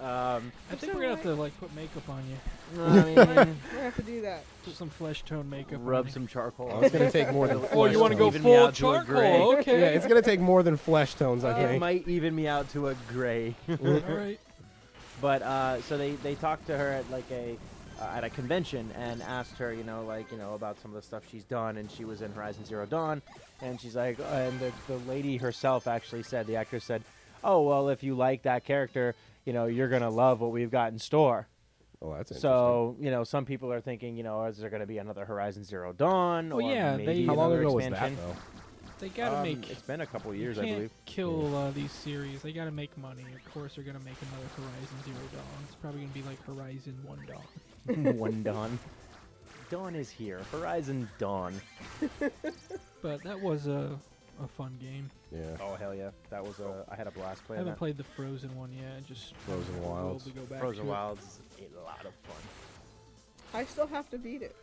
I think we're gonna have to like put makeup on you. I mean, I have to do that. Put some flesh tone makeup. rub on some charcoal. Oh, it's going to take more than Oh, you want to go Even me full out to a gray. charcoal? Okay. Yeah, it's going to take more than flesh tones, I It think. might even me out to a gray. All right. But so they talked to her at like at a convention and asked her, about some of the stuff she's done, and she was in Horizon Zero Dawn, and she's like, and the lady herself actually said, the actress said, "Oh well, if you like that character, you're gonna love what we've got in store." Oh, that's interesting. So some people are thinking, is there gonna be another Horizon Zero Dawn? Well, or yeah, maybe How long another ago was expansion? that, though? They gotta make. It's been a couple of You years, I can't believe. kill these series. They gotta make money. Of course, they're gonna make another Horizon Zero Dawn. It's probably gonna be like Horizon 1 Dawn. One Dawn. Dawn is here. Horizon Dawn. But that was a fun game. Yeah. Oh hell yeah, that was I had a blast I playing haven't that. played the Frozen one yet. Just Frozen thrilled Wilds. To go back Frozen to Wilds is a lot of fun. I still have to beat it.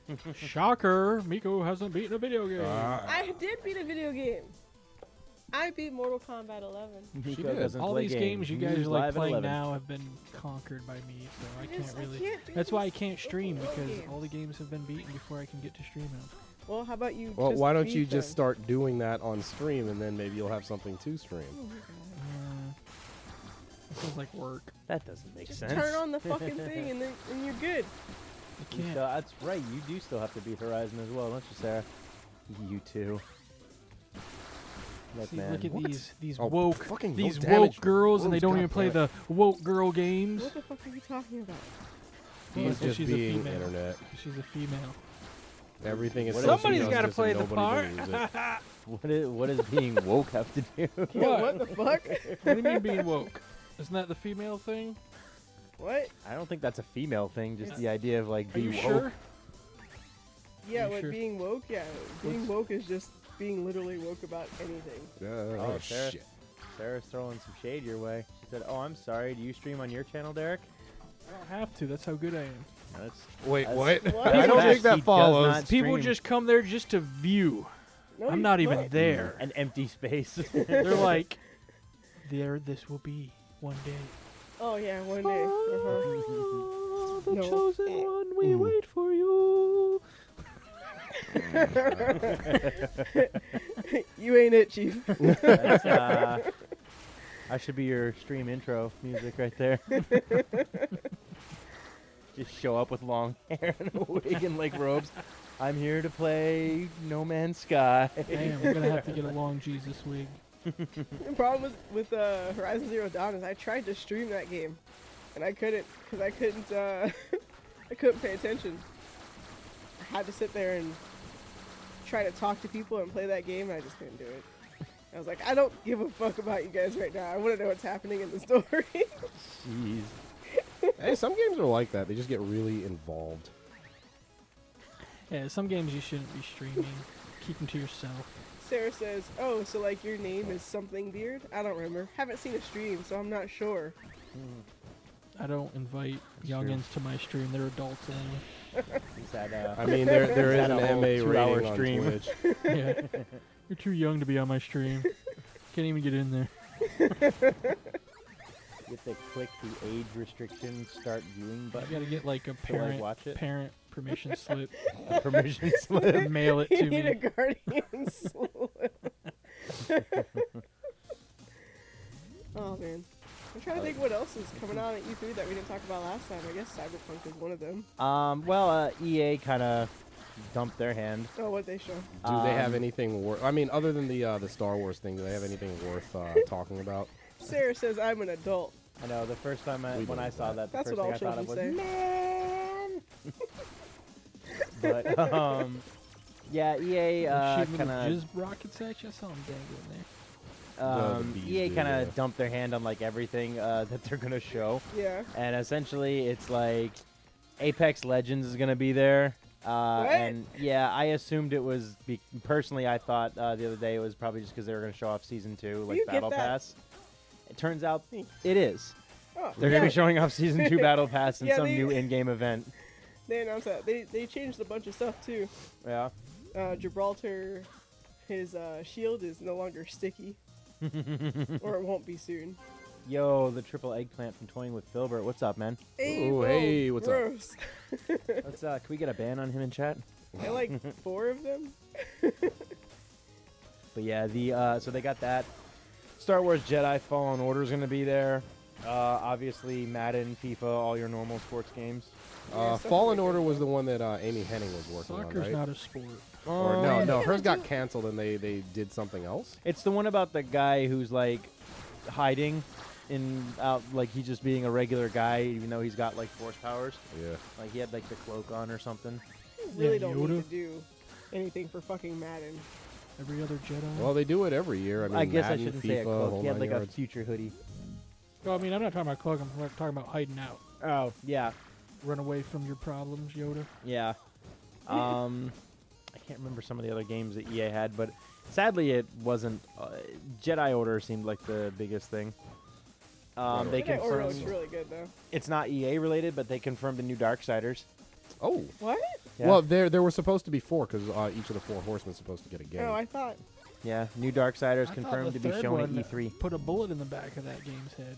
It. Shocker! Miko hasn't beaten a video game. I did beat a video game. I beat Mortal Kombat 11. She Miko did. doesn't All play these games you guys News are like Live at playing 11. now have been conquered by me, so I can't Yes, really. can't do That's why I these can't stream open world because games. all the games have been beaten before I can get to stream them. Well, how about you? Well, just why don't beat you just them? start doing that on stream, and then maybe you'll have something to stream? This sounds like work. That doesn't make Just sense. turn on the fucking thing and you're good. I You can't. still- that's right. You do still have to beat Horizon as well, don't you, Sarah? You too. Look, See, man. look at What? these Oh, woke fucking these no woke damage. girls, and they Rose, don't God even play damn the woke girl games. What the fuck are you talking about? He's Well, just she's a being female. internet. She's a female. Everything is What so is- she Somebody's does gotta this play and the nobody believes it. What does being woke have to do? Yeah, what the fuck? What do you mean being woke? Isn't that the female thing? What? I don't think that's a female thing. Just the idea of like Are you being sure? woke. Yeah, You what sure? being woke? Yeah, being woke is just being literally woke about anything. Oh, Sarah. shit. Sarah's throwing some shade your way. She said, "Oh, I'm sorry. Do you stream on your channel, Derek?" I don't have to. That's how good I am. That's Wait, That's- what? What? I don't Fact, think he that does follows. not People stream. just come there just to view. No, I'm you- not even what? there. an empty space. They're like, there this will be one day. Oh yeah, one day. Oh, the No. chosen one, we Mm. wait for you. You ain't it, chief. That's, I should be your stream intro music right there. Just show up with long hair and a wig and like robes. I'm here to play No Man's Sky. Damn, we're gonna have to get a long Jesus wig. The problem with Horizon Zero Dawn is I tried to stream that game, and I couldn't because I couldn't I couldn't pay attention. I had to sit there and try to talk to people and play that game, and I just couldn't do it. I was like, I don't give a fuck about you guys right now. I want to know what's happening in the story. Jeez. Hey, some games are like that. They just get really involved. Yeah, some games you shouldn't be streaming. Keep them to yourself. Sarah says, oh, so like your name is something beard? I don't remember. Haven't seen a stream, so I'm not sure. I don't invite youngins to my stream. They're adults only. Is that, I mean, there is that an a whole MA 2-hour rating on stream? Twitch. Yeah. You're too young to be on my stream. Can't even get in there. You have to click the age restriction start viewing You button. gotta get like a like, parent watch it? parent permission slip. A permission slip. Mail it You to need a me. guardian slip. Oh man. I'm trying to think what else is coming out at E3 that we didn't talk about last time. I guess Cyberpunk is one of them. Well, EA kind of dumped their hand. Oh, what they show? Do they have anything worth? I mean, other than the Star Wars thing, do they have anything worth talking about? Sarah says I'm an adult. I know the first time We when know I saw that. that, the That's first what thing all I thought of children was say. man. But yeah, EA Shooting kind little of jizz rockets at you. I saw them dangling there. The bees EA do, kind of yeah. dumped their hand on like everything that they're gonna show, Yeah. and essentially it's like Apex Legends is gonna be there. And yeah, I assumed it was. Personally, I thought the other day it was probably just because they were gonna show off Season 2, like You get Battle that. Pass. It turns out Hmm. it is. Oh, They're yeah. gonna be showing off Season 2 Battle Pass and Yeah, some they- new in-game event. They announced that. They changed a bunch of stuff too. Yeah. Gibraltar, his shield is no longer sticky. Or it won't be soon. Yo, the triple eggplant from Toying with Filbert. What's up, man? Hey, Ooh, bro, hey, what's up? gross. Let's can we get a ban on him in chat? I like 4 of them. But yeah, so they got that. Star Wars Jedi Fallen Order is gonna be there. Obviously Madden, FIFA, all your normal sports games. Yeah, stuff Fallen like Order that. was the one that Amy Henning was working Soccer's on, right? not a sport. Or Oh, no, hers got canceled and they did something else. It's the one about the guy who's like hiding out, like he's just being a regular guy, even though he's got like force powers. Yeah. Like he had like the cloak on or something. You really Yeah, don't Yoda. need to do anything for fucking Madden. Every other Jedi. Well, they do it every year. I mean, guess Madden, I shouldn't FIFA, say a cloak. whole He had nine like a yards. future hoodie. Well, I mean, I'm not talking about cloak. I'm talking about hiding out. Oh yeah, Run away from your problems, Yoda. yeah. I can't remember some of the other games that EA had, but sadly it wasn't. Jedi Order seemed like the biggest thing. They Jedi Order looks confirmed really good though. it's not EA related, but they confirmed a new Darksiders. Oh. What? Yeah. Well, there were supposed to be 4 because each of the 4 horsemen is supposed to get a game. Oh, I thought. Yeah, new Darksiders I thought confirmed the to be third shown at one E3. Put a bullet in the back of that game's head.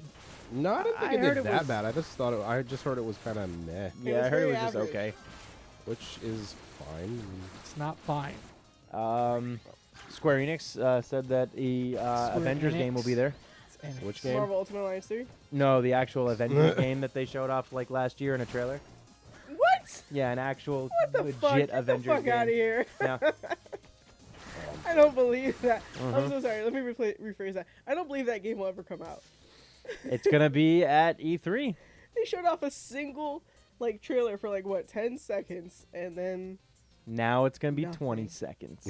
No, I didn't think I it heard did it that was- bad. I just thought I just heard it was kind of meh, Yeah, was I heard it very was just average. okay. which is fine. It's not fine. Square Enix said that the Avengers game will be there. It's Enix. Which game? Marvel Ultimate Alliance 3. No, the actual Avengers game that they showed off like last year in a trailer. What? Yeah, an actual What the legit fuck? Get Avengers the fuck game. out of here. Yeah. I don't believe that. I'm Mhm. so sorry. Let me rephrase that. I don't believe that game will ever come out. It's gonna be at E3. They showed off a single like trailer for like what 10 seconds and then Now it's gonna be Nothing. 20 seconds.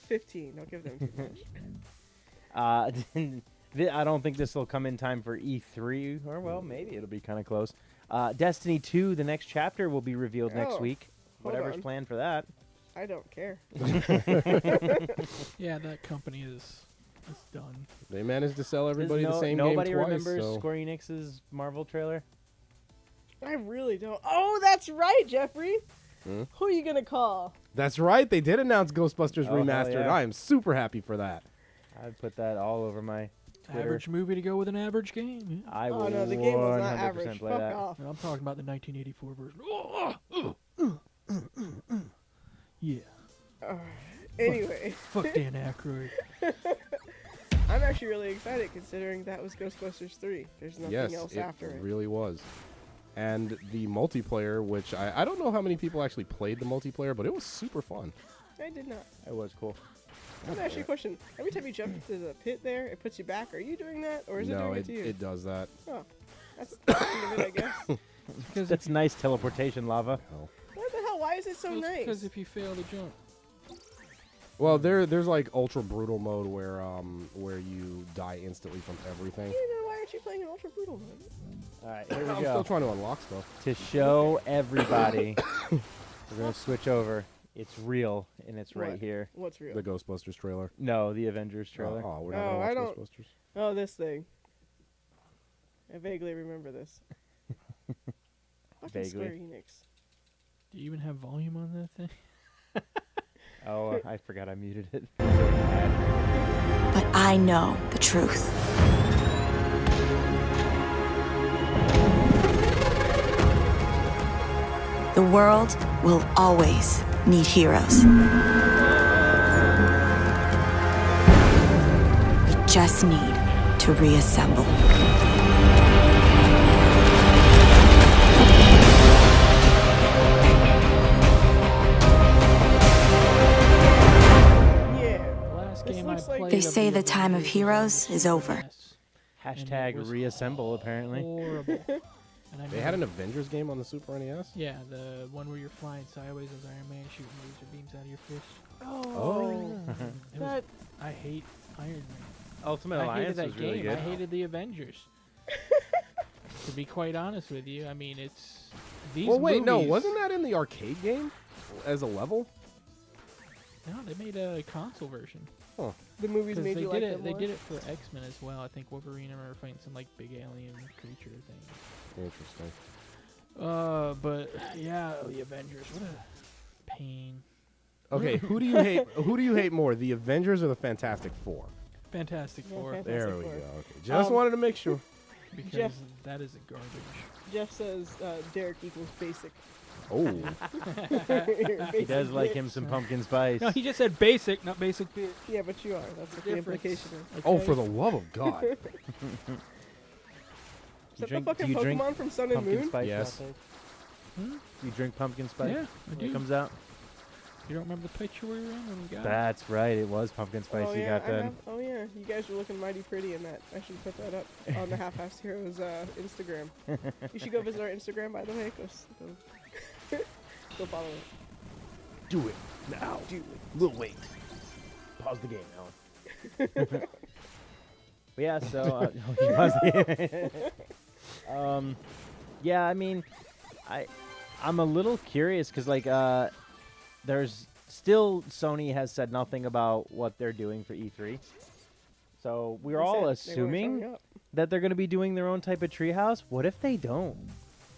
15. Don't give them too much. I don't think this will come in time for E3, or well, maybe it'll be kind of close. Destiny 2, the next chapter, will be revealed next Oh, week. hold Whatever's on. planned for that. I don't care. Yeah, that company is done. They managed to sell Does everybody the same game nobody twice. remembers so. Square Enix's Marvel trailer? I really don't. Oh, that's right, Jeffrey. Hmm? Who are you gonna call? That's right. They did announce Ghostbusters Oh, hell Remastered. yeah. I am super happy for that. I'd put that all over my Twitter. Average movie to go with an average game. Yeah. I Oh will no, the game was 100% not average. play Fuck that. off. And I'm talking about the 1984 version. Yeah. Anyway, Fuck Dan Aykroyd. I'm actually really excited considering that was Ghostbusters 3. There's nothing Yes, else it after it. really was. And the multiplayer, which I don't know how many people actually played the multiplayer, but it was super fun. I did not. It was cool. Let me ask you a question. Every time you jump into the pit there, it puts you back. Are you doing that, or is it No, doing it to you? it does that. Oh, that's the end of it, I guess. Because That's nice teleportation lava. Oh. What the hell? Why is it so nice? Because if you fail to jump, Well, there's like ultra brutal mode where you die instantly from everything. Why aren't you playing in ultra brutal mode? All right, here we I'm go. still trying to unlock stuff. To show everybody, we're gonna switch over. It's real, and it's right What? here. What's real? The Ghostbusters trailer. No, the Avengers trailer. Oh, we're not Oh, I gonna don't- watch Ghostbusters. Oh, this thing. I vaguely remember this. Fucking Square Vaguely. Enix. Do you even have volume on that thing? Oh, I forgot I muted it. But I know the truth. The world will always need heroes. We just need to reassemble. Yeah. The last This game I looks like- played. They of say the time of Avengers heroes was is over. yes, and it Hashtag was reassemble, apparently. Horrible. And I They had an never- Avengers game on the Super NES. Yeah, the one where you're flying sideways as Iron Man shooting laser beams out of your fist. Oh. It was, That I hate Iron Man. Ultimate I hated Alliance that was really game. good. I hated the Avengers. To be quite honest with you, I mean, it's these. Well, wait, no, movies- wasn't that in the arcade game as a level? No, they made a console version. the movies 'Cause made they you did like it. them They more? did it for X-Men as well. I think Wolverine and were fighting some like big alien creature thing. Interesting. But yeah, the Avengers. What a pain. Okay, who do you hate? Who do you hate more, the Avengers or the Fantastic Four? Fantastic Yeah, Four. Fantastic There we Four. go. Okay, just wanted to make sure. Because Jeff- that is a garbage. Jeff says Derek equals basic. Oh, He does like him some pumpkin spice. No, he just said basic, not basic bitch. Yeah, but you are. That's what the Difference. implication is. oh, Okay? for the love of God! Is that the fucking Pokemon from Sun and pumpkin Moon? spice? Yes. latte? Hmm? You drink pumpkin spice? Yeah, I when do. it comes out. You don't remember the picture we were in when we got it? That's right. It was pumpkin spice. Oh you yeah, got then. oh yeah, you guys were looking mighty pretty in that. I should put that up on the HAHeroes Instagram. You should go visit our Instagram, by the way. Go follow it. Do it now. Do it. Little wait. Pause the game, Alan. But yeah. So. You paused the game. Yeah. I mean, I'm a little curious because like there's still Sony has said nothing about what they're doing for E3. So we're They all said they weren't assuming showing up. that they're going to be doing their own type of treehouse. What if they don't?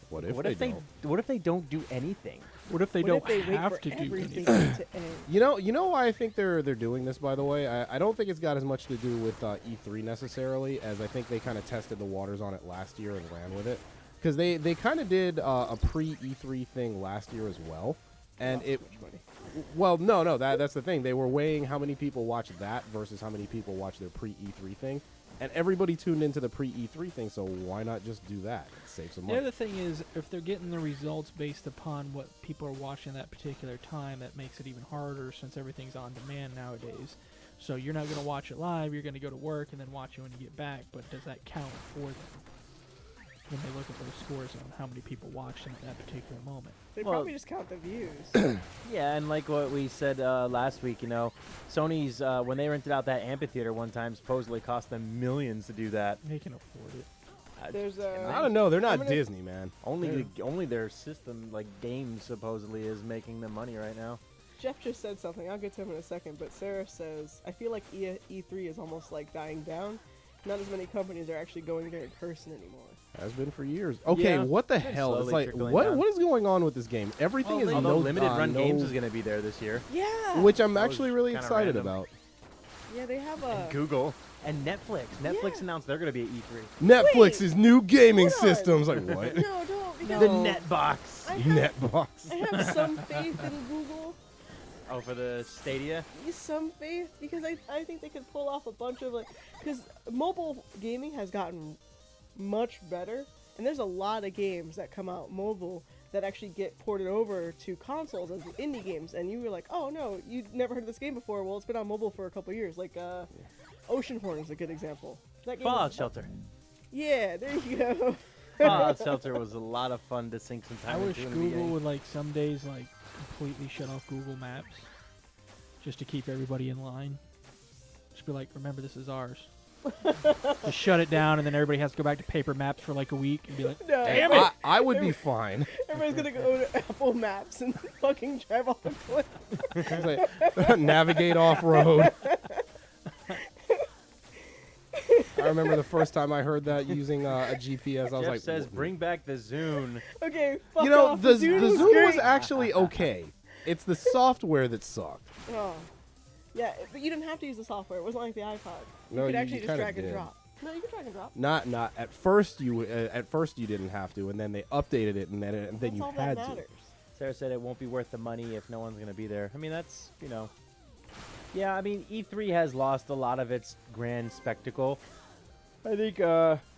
What if what they if they? don't? What if they don't do anything? What if they What don't if they wait have for to do everything anything? to end? You know why I think they're doing this, by the way? I don't think it's got as much to do with E3 necessarily, as I think they kind of tested the waters on it last year and ran with it. Because they kind of did a pre-E3 thing last year as well. And Not it, so much money. well, no, that's the thing. They were weighing how many people watch that versus how many people watch their pre-E3 thing. And everybody tuned into the pre-E3 thing, so why not just do that? Save some The money. other thing is, if they're getting the results based upon what people are watching that particular time, that makes it even harder since everything's on demand nowadays. So you're not going to watch it live, you're going to go to work and then watch it when you get back, but does that count for them? When they look at those scores on how many people watched them at that particular moment. They Well- probably just count the views. Yeah, and like what we said last week, you know, Sony's when they rented out that amphitheater one time, supposedly cost them millions to do that. They can afford it. There's I don't know. They're not I'm gonna- Disney, man. Only their system, like games, supposedly is making them money right now. Jeff just said something. I'll get to him in a second. But Sarah says, I feel like E3 is almost like dying down. Not as many companies are actually going there in person anymore. Has been for years. Okay, Yeah, what the it's hell? It's slowly like trickling what down. what is going on with this game? Everything is Although no Limited Run no- Games is going to be there this year. Yeah. which I'm That was actually really kinda excited random. about. Yeah, they have a. Google and Netflix. Netflix Yeah. announced they're going to be at E3. Netflix's new gaming hold on. systems. Like what? No, don't. Because The Netbox. I have, Netbox. I have some faith in Google. Oh, for the Stadia. Some faith because I think they could pull off a bunch of like because mobile gaming has gotten much better and there's a lot of games that come out mobile that actually get ported over to consoles as indie games and you were like, oh no, you never heard of this game before. Well, it's been on mobile for a couple years. Like Oceanhorn is a good example. That game Fallout was- Shelter. Yeah, there you go. Fallout Shelter was a lot of fun to sink some I time wish into in the Google beginning. would like some days like completely shut off Google Maps. just to keep everybody in line. Just be like, remember, this is ours. Just shut it down, and then everybody has to go back to paper maps for like a week and be like, No, Hey, I would be fine. everybody's gonna go to Apple Maps and fucking drive off a cliff. It's like, navigate off road. I remember the first time I heard that using a GPS. I was Jeff like, says, bring back the Zune. Okay, fuck you know, off. the Zune Zoom great. was actually okay. It's the software that sucked. Oh. Yeah, but you didn't have to use the software. It wasn't like the iPod. No, you could you actually just kinda drag and did. drop. No, you could drag and drop. Not at first you didn't have to, and then they updated it, and then That's you all had that to. matters. Sarah said it won't be worth the money if no one's going to be there. I mean, that's, Yeah, I mean, E3 has lost a lot of its grand spectacle. I think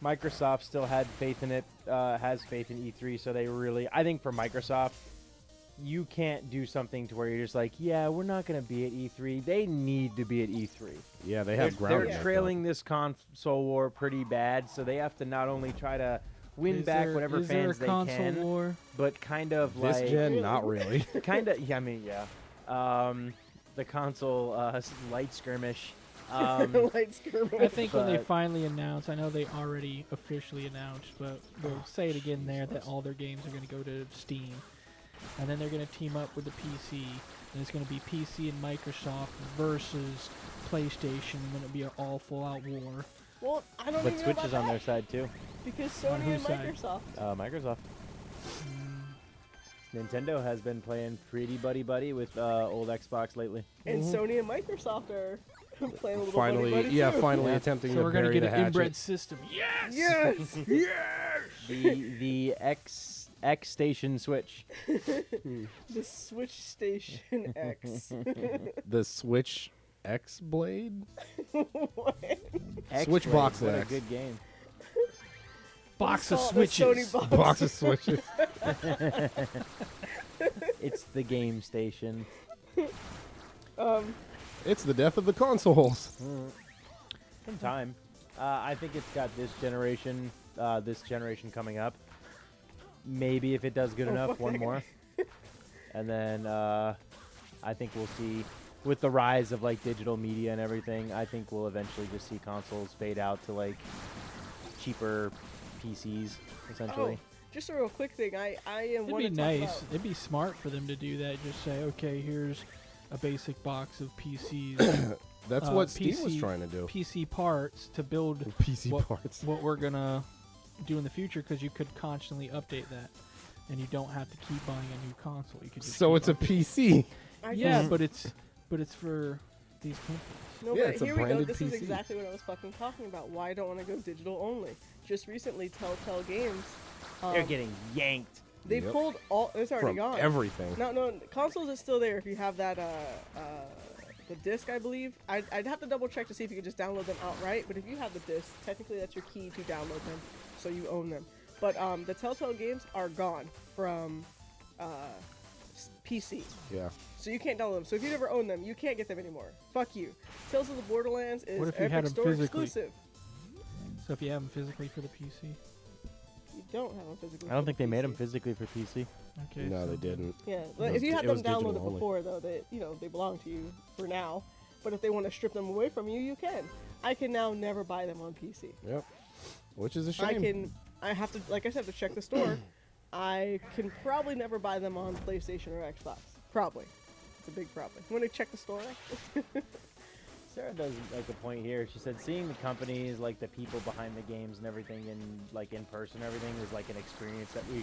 Microsoft still had faith in it, has faith in E3, so they really... I think for Microsoft, you can't do something to where you're just like, yeah, we're not going to be at E3. They need to be at E3. Yeah, they have ground. They're trailing this console war pretty bad, so they have to not only try to win back whatever fans they can, war? but kind of This like... gen, not really. Kind of, yeah, I mean, yeah. The console light skirmish. Light skirmish. I think when they but- finally announce, I know they already officially announced, but they'll say it again there that all their games are going to go to Steam. And then they're going to team up with the PC. And it's going to be PC and Microsoft versus PlayStation. And then it'll be an all full-out war. Well, I don't But even Switch know is about on that, their side too. because On Sony whose and side? Microsoft. Microsoft. Nintendo has been playing pretty buddy with old Xbox lately. And Sony and Microsoft are playing a little Finally, buddy-buddy yeah, too. finally Yeah. attempting So to we're going to bury get the an hatchet. inbred system. Yes! Yes! The X Station Switch. The Switch Station X. The Switch X Blade? What? Switch X-Blade, Box what a X. good game. Box of Call it the switches. Sony box. Box of switches. It's the game station. It's the death of the consoles. In time. I think it's got this generation coming up. Maybe if it does good enough, fuck one that more. And then I think we'll see, with the rise of like digital media and everything, I think we'll eventually just see consoles fade out to like cheaper PCs, essentially. Oh, just a real quick thing. I am It'd one be to talk nice. about. It'd be smart for them to do that. Just say, okay, here's a basic box of PCs, That's what Steam was PC trying to do. PC parts to build PC what, parts. what we're gonna do in the future, because you could constantly update that, and you don't have to keep buying a new console. You could just So keep it's a updating. PC. Yeah, just- but it's for these companies. No, Yeah, but it's a here we go. branded This is PC. exactly what I was fucking talking about. Why I don't want to go digital only. Just recently, Telltale Games. They're getting yanked. They Yep. pulled all. It's already From gone. everything. No, consoles is still there if you have that the disc, I believe. I'd have to double check to see if you can just download them outright. But if you have the disc, technically that's your key to download them, so you own them. But the Telltale games are gone from PC, Yeah. so you can't download them. So if you never own them, you can't get them anymore. Fuck you. Tales of the Borderlands is What if you Epic had 'em Store physically? exclusive. So if you have them physically for the PC, You don't have them physically. I don't for think the they made PC. them physically for PC. okay. No, so they didn't. Yeah, It but was if you di- had it them was digital downloaded only. before, though, they belong to you for now. But if they want to strip them away from you, you can. I can now never buy them on PC. Yep. Which is a shame. I have to, like I said, to check the store. I can probably never buy them on PlayStation or Xbox. Probably. It's a big probably. I'm gonna check the store. Actually. Sarah does like a point here. She said seeing the companies, like the people behind the games and everything, in person, and everything is like an experience that we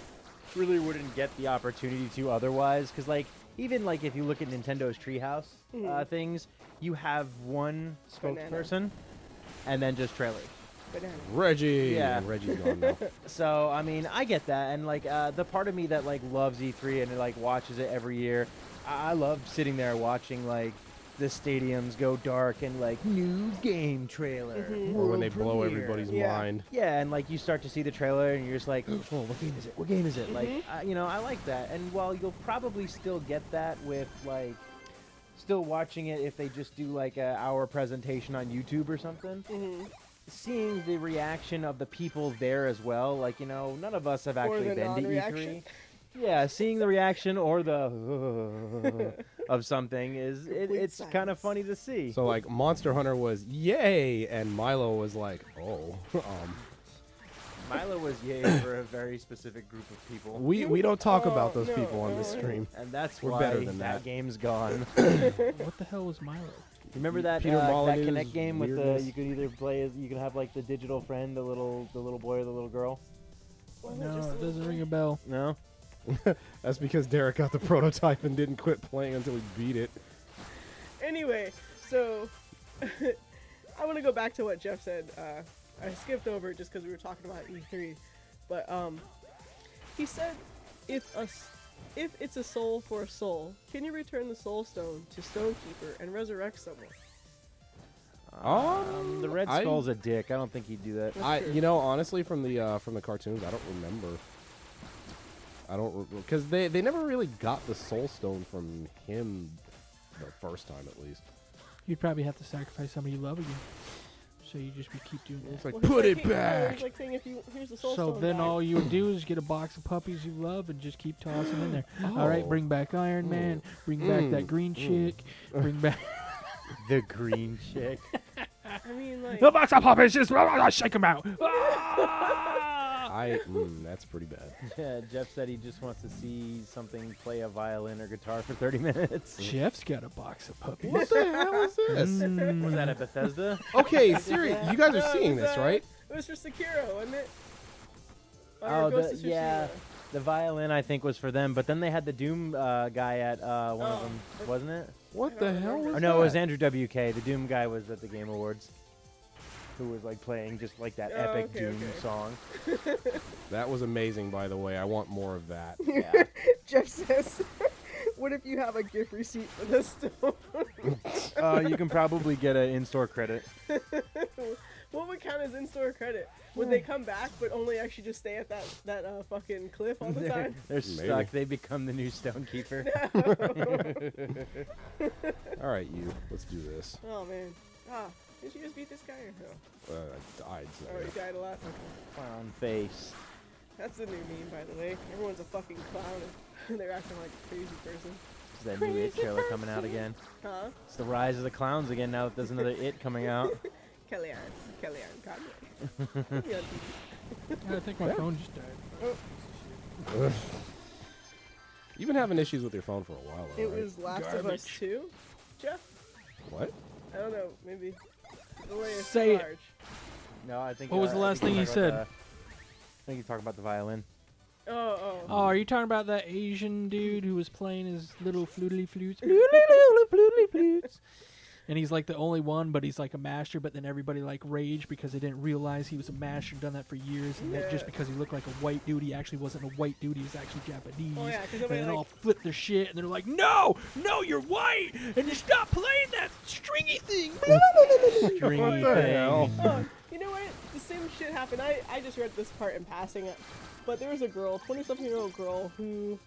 really wouldn't get the opportunity to otherwise. Because like even like if you look at Nintendo's Treehouse things, you have one Banana. spokesperson, and then just trailers. Banana. Reggie. Yeah. And Reggie's gone now. So I mean, I get that, and like the part of me that like loves E3 and like watches it every year, I love sitting there watching like the stadiums go dark and like new game trailer. Or when they world blow premiere. everybody's Yeah. mind. Yeah, and like you start to see the trailer and you're just like, oh, what game is it? What game is it? Like, you know, I like that. And while you'll probably still get that with like, still watching it if they just do like a hour presentation on YouTube or something. Seeing the reaction of the people there as well, like, you know, none of us have Or actually the been to non-reaction. E3. Yeah, seeing the reaction or the of something is it's kind of silence. funny to see. So like Monster Hunter was yay, and Milo was like, oh. Milo was yay for a very specific group of people, We don't talk about Oh, those no, people on no, this no. stream. and that's We're why better than that that. game's gone. What the hell was Milo? Remember that Peter that Molyneux's Kinect game with the weirdness. you could either play as you could have like the digital friend, the little boy or the little girl. Wasn't it No, just a it little doesn't boy? ring a bell. No. That's because Derek got the prototype and didn't quit playing until he beat it. Anyway, so I want to go back to what Jeff said. I skipped over it just because we were talking about E3, but he said if it's a soul for a soul, can you return the soul stone to Stonekeeper and resurrect someone? The Red I- Skull's a dick. I don't think he'd do that. I, true. you know, honestly, from the cartoons, I don't remember. Because they never really got the Soul Stone from him the first time, at least. You'd probably have to sacrifice somebody you love again. So you just keep doing It's that. like, Well, put he's it like, no, back. he's like saying if you here's the soul So stone. then guy. all you would do is get a box of puppies you love and just keep tossing them in there. All right, Oh. bring back Iron Man. Bring back that green chick. Bring back The green chick. I mean, like, the box of puppies. Just shake them out. That's pretty bad. Yeah, Jeff said he just wants to see something play a violin or guitar for 30 minutes. Jeff's got a box of puppies. What the hell is this? Was that at Bethesda? Okay, serious. You guys No, are it seeing was, this, right? It was for Sekiro, wasn't it? Or Oh, Ghost of yeah. Tsushima. The violin, I think, was for them, but then they had the Doom guy at one of Oh, them, but- wasn't it? What the hell was Or no, it was that? Andrew WK. The Doom guy was at the Game Awards, who was like playing just like that Oh, epic okay, Doom okay. song. That was amazing, by the way. I want more of that. Yeah. Jeff says, "What if you have a gift receipt for the stone? You can probably get an in-store credit. What would count as in-store credit? Would they come back, but only actually just stay at that fucking cliff all the They're, time? they're Maybe. stuck. They become the new Stonekeeper. All right, you. Let's do this. Oh man. Did you just beat this guy or no? I died. So Oh, he died a lot. Okay. Clown face. That's the new meme, by the way. Everyone's a fucking clown and they're acting like a crazy person. Is that new It trailer coming out again? Huh? It's the rise of the clowns again now that there's another It coming out. Kellyanne, Conway. Yeah, I think my phone just died. You've been having issues with your phone for a while, though, it right? was Last of Us 2, Jeff? What? I don't know, maybe. The way it's Say it. large. No, I think. What was the last thing you said? I think you talked about the violin. Oh. Oh, are you talking about that Asian dude who was playing his little flutely flutes? And he's like the only one, but he's like a master. But then everybody like raged because they didn't realize he was a master, done that for years, and that just Yeah. because he looked like a white dude, he actually wasn't a white dude. He was actually Japanese. Oh, yeah, 'cause and nobody, then like- all flipped their shit, and they're like, "No, you're white, and you stop playing that stringy thing." Stringy What the thing. hell? Oh, you know what? The same shit happened. I just read this part in passing, but there was a girl, 20-something-year-old girl, who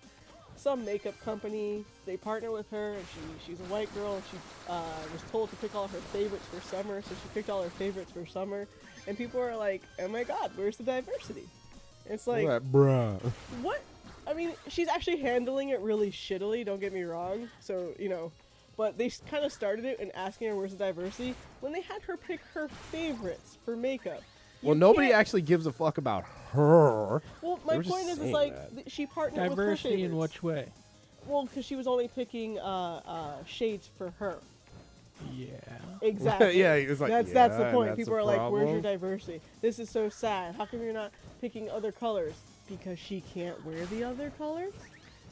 some makeup company, they partner with her, and she's a white girl, and she was told to pick all her favorites for summer, so she picked all her favorites for summer, and people are like, oh my god, where's the diversity? It's like, What, bruh? what? I mean, she's actually handling it really shittily, don't get me wrong, so, you know, but they kind of started it and asking her where's the diversity when they had her pick her favorites for makeup. Well, You nobody can't- actually gives a fuck about her. Well, They my were just point is saying like that. she partnered with her Diversity in favorites. which way? Well, because she was only picking shades for her. Yeah. Exactly. Yeah, it was like, that's yeah, the point. that's People a are like, "Where's your problem. diversity? This is so sad. How come you're not picking other colors? Because she can't wear the other colors."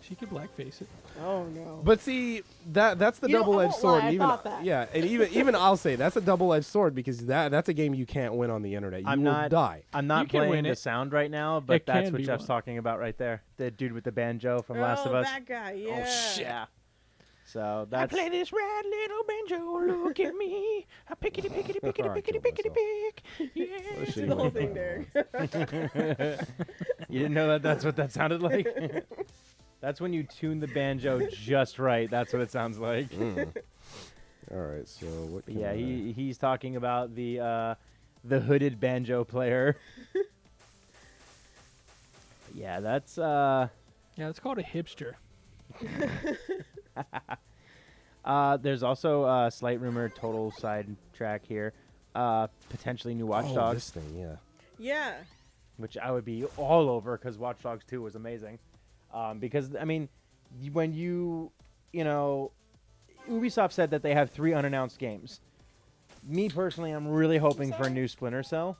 She could blackface it. Oh no. But see, that's the You know, I double-edged won't sword. lie, I and even thought that. yeah, and even I'll say that's a double-edged sword because that's a game you can't win on the internet. You I'm will not. die. I'm You not can playing win the it. sound right now, but It that's can what be Jeff's won. talking about right there. The dude with the banjo from Last of Oh, Us. that guy. Yeah. Yeah. So that's. this rad little banjo. Look at me. I pickety pickety pickety I pickety killed pickety pick. Yeah. Shitty Do the whole way. thing, Derek. You didn't know that that's what that sounded like? That's when you tune the banjo just right. That's what it sounds like. All right, so what? But Can yeah, I- he's talking about the hooded banjo player. Yeah, that's Yeah, it's called a hipster. There's also a slight rumor, total side track here. Potentially new Watch Oh, Dogs, this thing, yeah. Yeah. which I would be all over because Watch Dogs 2 was amazing. Because, I mean, when you know, Ubisoft said that they have 3 unannounced games. Me personally, I'm really hoping for a new Splinter Cell.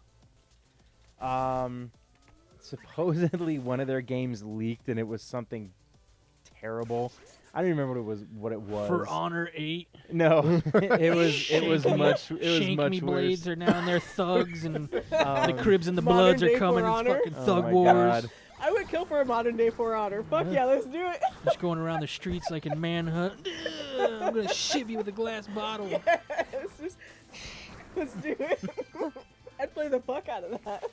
Supposedly one of their games leaked and it was something terrible. I don't remember what it was. For Honor 8. No, it was much Shank Me worse. Blades are now in their thugs, and the Cribs and the Bloods Modern are day coming. For It's Honor? fucking Oh Thug my Wars. God. I would kill for a modern day For Honor. Fuck yeah, let's do it. Just going around the streets like in Manhunt. I'm gonna shiv you with a glass bottle. Let's do it. I'd play the fuck out of that.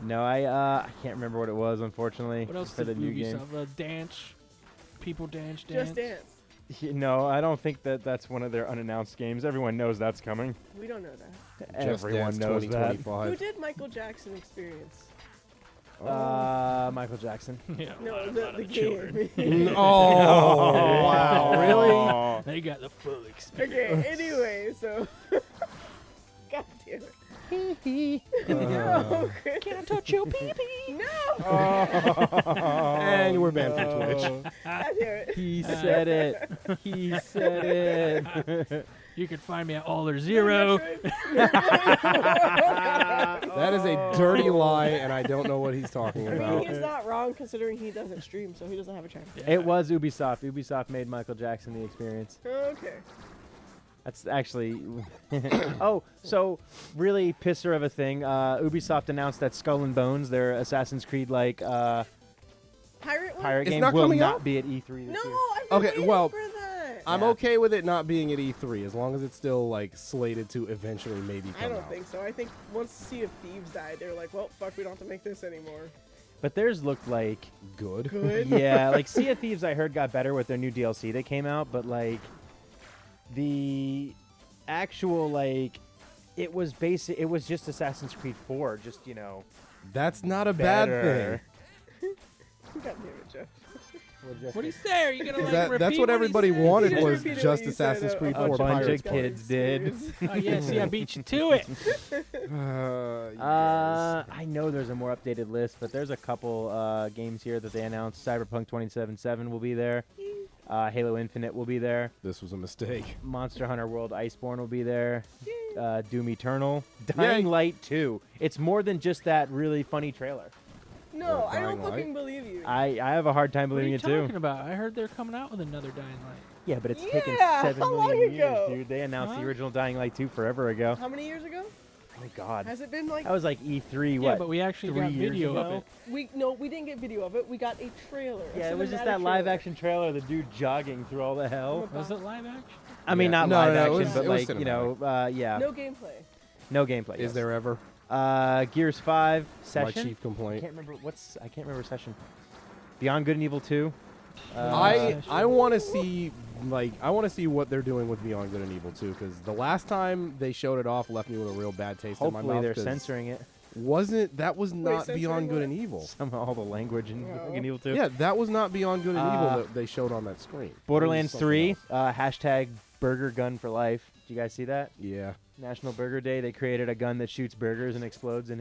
No, I can't remember what it was, unfortunately. What else for the did new game? Ubisoft? Dance. People dance. Just Dance. No, I don't think that's one of their unannounced games. Everyone knows that's coming. We don't know that. Everyone knows that. Who did Michael Jackson Experience? Michael Jackson. Yeah, No, the children. game. Oh, wow. Really? They got the full experience. Okay, anyway, so. God damn it. No. Can I touch your pee-pee? No! And we're banned from Twitch. God damn it. He said it. He said it. You can find me at All or Zero. That is a dirty lie, and I don't know what he's talking I mean, about. he's not wrong considering he doesn't stream, so he doesn't have a channel. It was Ubisoft. Ubisoft made Michael Jackson the experience. Okay. That's actually. Oh, so really pisser of a thing. Ubisoft announced that Skull and Bones, their Assassin's Creed-like Pirate one? pirate It's game, not will coming not out? be at E3 this No, year. I've been Okay, waiting well, for that. I'm Yeah. okay with it not being at E3 as long as it's still like slated to eventually maybe come I don't out. think so. I think once Sea of Thieves died, they were like, well, fuck, we don't have to make this anymore. But theirs looked like. Good. Good. Yeah, like Sea of Thieves, I heard got better with their new DLC that came out, but like the actual it was basic. It was just Assassin's Creed 4, just That's not a bad better. thing. God damn it, Jeff. What do you say? Are you gonna like That's repeat what he everybody said? wanted Just was repeated just what you said, Assassin's Creed a 4 bunch of Pirates. kids did. Oh yeah, see, I beat you to it. Yes. I know there's a more updated list, but there's a couple games here that they announced. Cyberpunk 2077 will be there. Halo Infinite will be there. This was a mistake. Monster Hunter World Iceborne will be there. Doom Eternal. Dying Light 2. It's more than just that really funny trailer. No, Well, I don't Dying Light? fucking believe you. I have a hard time What are believing you it too. talking about? I heard they're coming out with another Dying Light. Yeah, but it's taken Yeah, 7 how long million ago? years, dude. They announced the Huh? original Dying Light 2 forever ago. How many years ago? Oh my god. Has it been like That was like E3, Yeah, what? but we actually 3 got years video of ago? it. we didn't get video of it. We got a trailer. a Yeah, it was just cinematic that live trailer. action trailer of the dude jogging through all the hell. Was it live action? I mean, Yeah. not No, live no, it action, was- but it was yeah. No gameplay. No gameplay. Is yes. there ever? Gears 5 My session? chief I complaint. can't remember session. Beyond Good and Evil 2. I want to see what they're doing with Beyond Good and Evil 2 because the last time they showed it off left me with a real bad taste in my Hopefully mouth. they're 'cause censoring it. that was not censoring Beyond Good what? and Evil. Somehow all the language in No. Good and Evil 2. Yeah, that was not Beyond Good and Evil Uh, that they showed on that screen. Borderlands That was 3. Hashtag Burger Gun for Life. Do you guys see that? something else. National Burger Day. They created a gun that shoots burgers and explodes in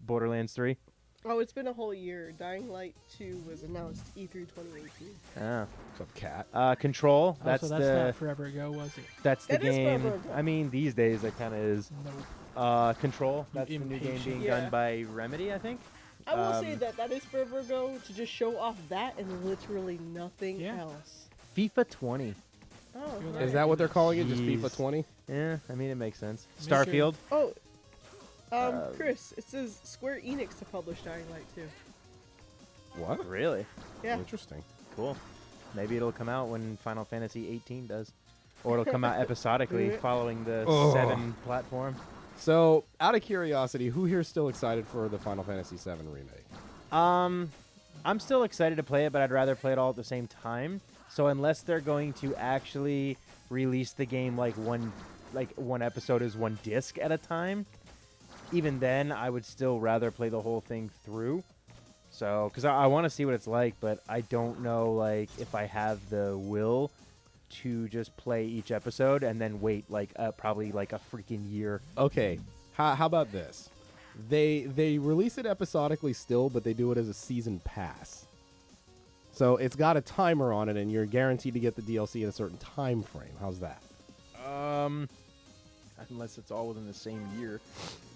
Borderlands 3. Oh, it's been a whole year. Dying Light 2 was announced E3 2018. Ah. What's up, cat? Control. Oh, That's so that's the not forever ago, was it? that's the That is game. forever ago. I mean, these days it kind of is. No. Control. That's the new game impatient. being Yeah. done by Remedy, I think. I will say Um, that is forever ago to just show off that and literally nothing Yeah. else. FIFA 20. Oh, Is nice. Is that what they're calling it? Just Jeez. FIFA 20? Yeah, I mean it makes sense. Mr. Starfield. Oh, Chris, it says Square Enix to publish Dying Light 2. What? Really? Yeah. Interesting. Cool. Maybe it'll come out when Final Fantasy 18 does, or it'll come out episodically following the Ugh. 7 platform. So, out of curiosity, who here's still excited for the Final Fantasy VII remake? I'm still excited to play it, but I'd rather play it all at the same time. So unless they're going to actually release the game like one episode is one disc at a time, even then I would still rather play the whole thing through. So, because I want to see what it's like, but I don't know like if I have the will to just play each episode and then wait like probably like a freaking year. Okay, how about this? They release it episodically still, but they do it as a season pass. So it's got a timer on it, and you're guaranteed to get the DLC in a certain time frame. How's that? Unless it's all within the same year.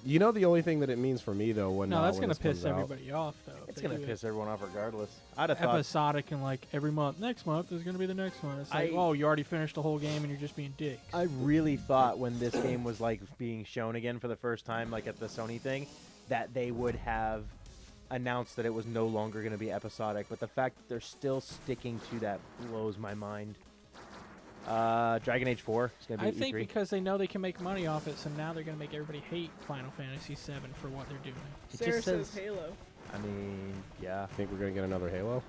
You know the only thing that it means for me though when No, that's when gonna this comes piss out- everybody off though. if It's they gonna do piss it everyone off regardless. I'd have thought. episodic and like every month. Next month is gonna be the next one. It's like, I- oh, you already finished the whole game and you're just being dicks. I really thought when this game was like being shown again for the first time, like at the Sony thing, that they would have announced that it was no longer going to be episodic. But the fact that they're still sticking to that blows my mind. Dragon Age 4 is going to be I at think E3. because they know they can make money off it, so now they're gonna make everybody hate Final Fantasy VII for what they're doing. It Sarah just says says- Halo. I mean, yeah, I think we're gonna get another Halo.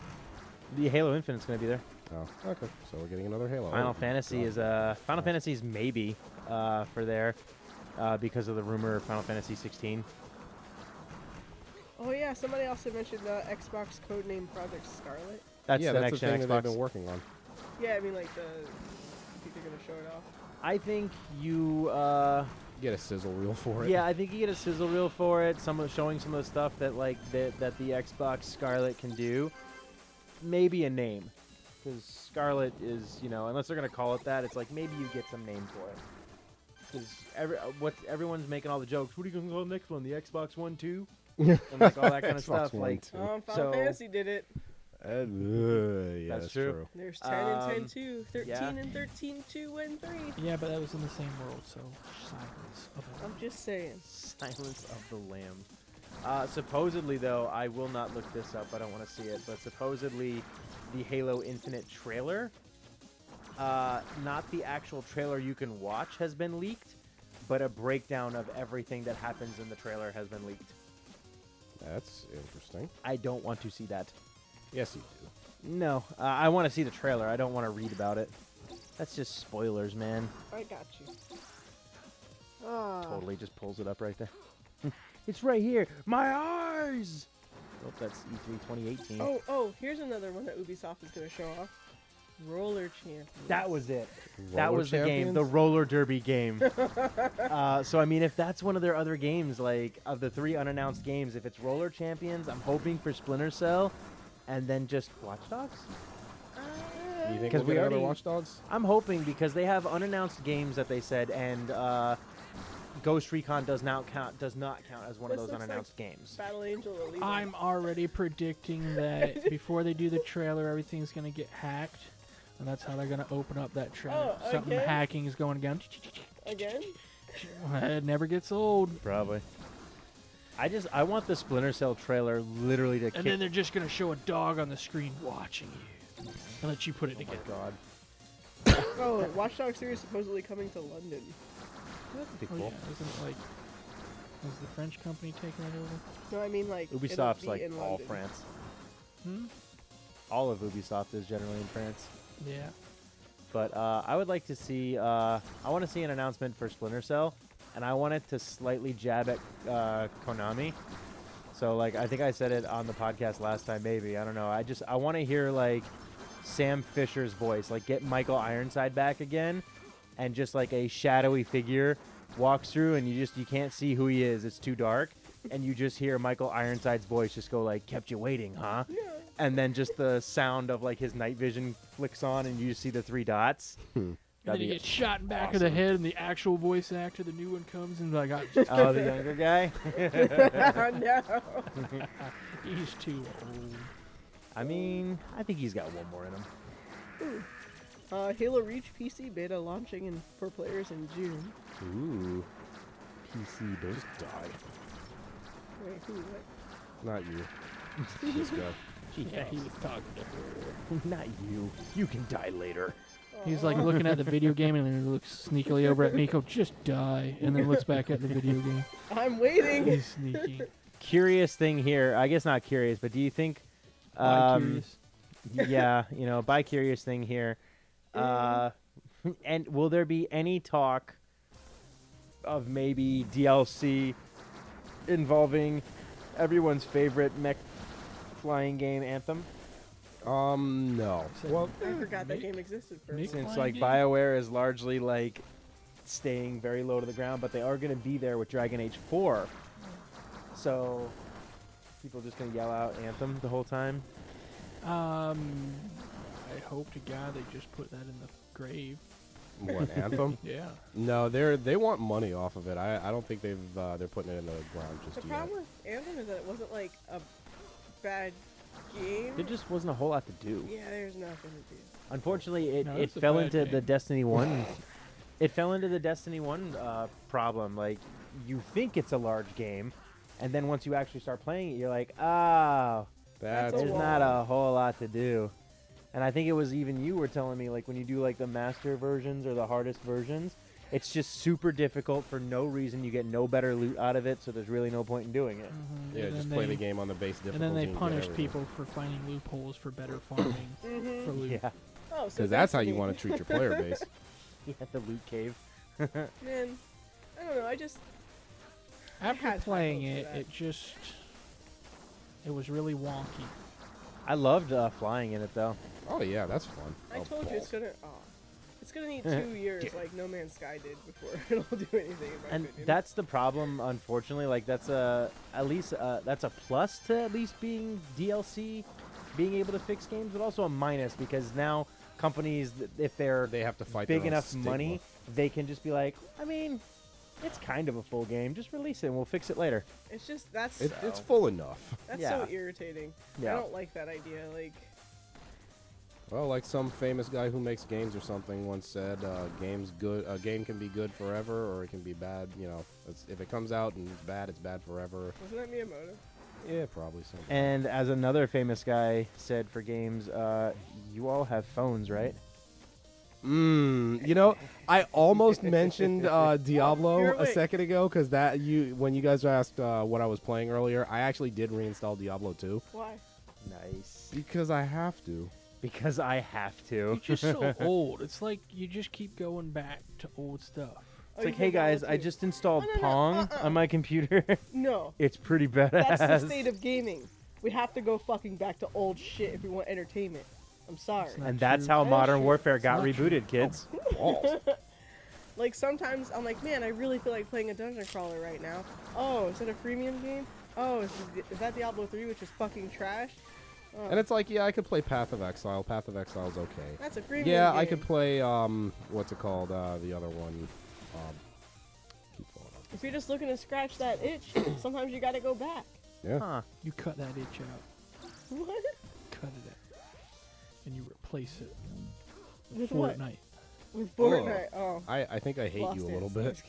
the Halo Infinite's going to be there. Oh, okay. So we're getting another Halo. Final Oh, Fantasy God. is Final Fantasy's maybe for there because of the rumor of Final Fantasy 16. Oh yeah, somebody also mentioned Xbox codename Project Scarlet. That's yeah, the that's next the gen thing that Xbox. they've been working on. Yeah, I mean like I think they're gonna show it off. I think you. Get a sizzle reel for it. Yeah, I think you get a sizzle reel for it. Showing some of the stuff that like that the Xbox Scarlet can do. Maybe a name, because Scarlet is unless they're gonna call it that, it's like maybe you get some name for it. Because everyone's making all the jokes. What are you gonna call the next one? The Xbox One 2? And like all that kind of Xbox stuff. One, Like, too. Final So- Fantasy did it. Yeah, That's that's true. true. There's 10 and 10 Um, 2, 13 yeah. and 13 2 and 3. Yeah, but that was in the same world, so silence of the I'm just saying. Silence of the Lambs. Supposedly, though, I will not look this up. I don't want to see it. But supposedly, the Halo Infinite trailer, not the actual trailer you can watch, has been leaked, but a breakdown of everything that happens in the trailer has been leaked. That's interesting. I don't want to see that. Yes, you do. No, I want to see the trailer. I don't want to read about it. That's just spoilers, man. I got you. Ah. Totally just pulls it up right there. It's right here. My eyes! Oh, that's E3 2018. Oh, here's another one that Ubisoft is going to show off. Roller Champions. That was it. That Roller was the game, the Champions? roller derby game. So I mean, if that's one of their other games, like of the 3 unannounced games, if it's Roller Champions, I'm hoping for Splinter Cell, and then just Watch Dogs. Do you think 'Cause we'll we get another already- Watch Dogs? I'm hoping because they have unannounced games that they said, and Ghost Recon does not count as one of This those looks like unannounced games. Battle Angel Elite. I'm already predicting that before they do the trailer, everything's gonna get hacked, and that's how they're gonna open up that trailer. Oh, Something again? hacking is going down. Again? It never gets old. Probably. I want the Splinter Cell trailer literally to And kick. then they're just gonna show a dog on the screen watching you, and let you put it Oh my together. god. Oh, Watch Dogs series supposedly coming to London. That'd be Oh, cool. yeah, isn't like is the French company taking it over? No, I mean like it'll Ubisoft's be like in all London. France. Hmm. All of Ubisoft is generally in France. Yeah. But I would like to see. I want to see an announcement for Splinter Cell, and I want it to slightly jab at Konami. So like I think I said it on the podcast last time. Maybe I don't know. I want to hear like Sam Fisher's voice, like get Michael Ironside back again, and just like a shadowy figure walks through, and you can't see who he is. It's too dark, and you just hear Michael Ironside's voice just go like, "Kept you waiting, huh?" Yeah. And then just the sound of like his night vision flicks on, and you just see the 3 dots. And That'd then he be gets shot in back of the awesome. head, and the actual voice actor, the new one, comes and like, Oh, the younger guy. No. he's too old. I mean, I think he's got one more in him. Halo Reach PC beta launching for players in June. Ooh, PC base. just die. Wait, who? What? Not you. This guy. Yeah, he was talking to her. Not you. You can die later. He's like looking at the video game and then looks sneakily over at Miko, just die, and then looks back at the video game. I'm waiting. He's sneaky. Curious thing here. I guess not curious, but do you think? Bi-curious. Yeah, bi-curious thing here. And will there be any talk of maybe DLC involving everyone's favorite flying game Anthem? No. Well, I forgot that game existed for a Nick- second. Since Flying like game? BioWare is largely like staying very low to the ground, but they are going to be there with Dragon Age 4. So people just going to yell out Anthem the whole time. I hope to God they just put that in the grave. what, Anthem? Yeah. No, they want money off of it. I don't think they're putting it in the ground The just yet. problem with Anthem is that it wasn't like a bad game. There just wasn't a whole lot to do. Yeah, there's nothing to do. Unfortunately, No, it it's a fell bad into the game. Destiny 1. It fell into the Destiny 1 problem. Like, you think it's a large game, and then once you actually start playing it, you're like, oh, That's a there's lot. not a whole lot to do. And I think it was even you were telling me, like, when you do, like, the master versions or the hardest versions, it's just super difficult for no reason. You get no better loot out of it, so there's really no point in doing it. Mhm. yeah, And just then play they- the game on the base difficulty. And then they and get punish everything. people for finding loopholes for better farming for loot. Yeah. Oh, so Because that's how you Destiny. want to treat your player base. Yeah, the loot cave. Man, I don't know. I just After had high playing hopes it, for that. it was really wonky. I loved flying in it, though. Oh yeah, that's fun. I Oh, told you it's balls. gonna need 2 years, like No Man's Sky did, before it'll do anything. In my And opinion. that's the problem, unfortunately. Like, that's a that's a plus to at least being DLC, being able to fix games, but also a minus because now companies, if they're They have to fight big their own enough stigma. money, they can just be like, I mean, it's kind of a full game. Just release it and we'll fix it later. It's just that's It's full enough. that's Yeah. so irritating. Yeah. I don't like that idea. Like, Well, like some famous guy who makes games or something once said, a game can be good forever or it can be bad. You know, if it comes out and it's bad forever. wasn't that Miyamoto? Yeah, probably something. And as another famous guy said for games, you all have phones, right? You know, I almost mentioned Diablo you're a awake. second ago because when you guys asked what I was playing earlier, I actually did reinstall Diablo 2 Why? Nice. because I have to. Because I have You're to. just so old. It's like you just keep going back to old stuff. Oh, It's you like, hey played Diablo guys, I 2. just installed No, no, no, Pong on my computer. No, It's pretty badass. that's the state of gaming. We have to go fucking back to old shit if we want entertainment. I'm sorry. It's not And that's true. how That is Modern true. Warfare got not true. rebooted, kids. Balls. Like sometimes I'm like, man, I really feel like playing a dungeon crawler right now. Oh, is that a freemium game? Oh, is that Diablo 3, which is fucking trash? Oh, And it's like, yeah, I could play Path of Exile. Path of Exile's okay. that's a freemium Yeah, game. I could play what's it called? The other one. Keep falling off. If you're just looking to scratch that itch, sometimes you gotta go back. Yeah. Huh. You cut that itch out. What? Cut it out. And you replace it With with what? Fortnite. With Fortnite. Oh. I think I hate lost you a it. little bit.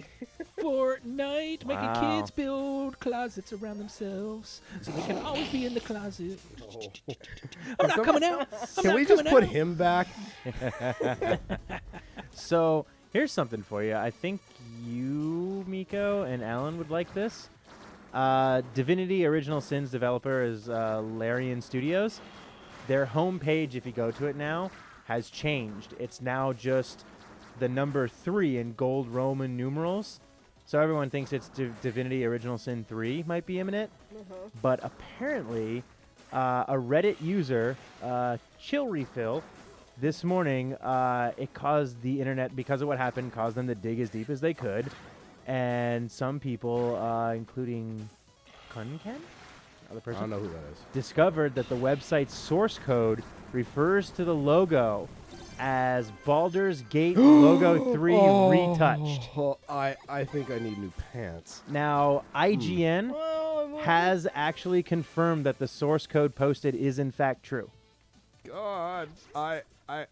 Fortnite, making Wow. kids build closets around themselves so they can always be in the closet. I'm not coming out. I'm Can not we just coming put out. him back? So here's something for you. I think you, Miko, and Alan would like this. Divinity Original Sins developer is Larian Studios. Their homepage, if you go to it now, has changed. It's now just the number 3 in gold Roman numerals. So everyone thinks it's Divinity Original Sin 3 might be imminent. Uh-huh. But apparently, a Reddit user, Chill Refill, this morning, it caused the internet, because of what happened, caused them to dig as deep as they could. And some people, including Kunken, other I person, don't know who that is. discovered that the website's source code refers to the logo as Baldur's Gate logo 3 retouched. Oh, I think I need new pants. Now, IGN Whoa, I'm has actually confirmed that the source code posted is in fact true. God, I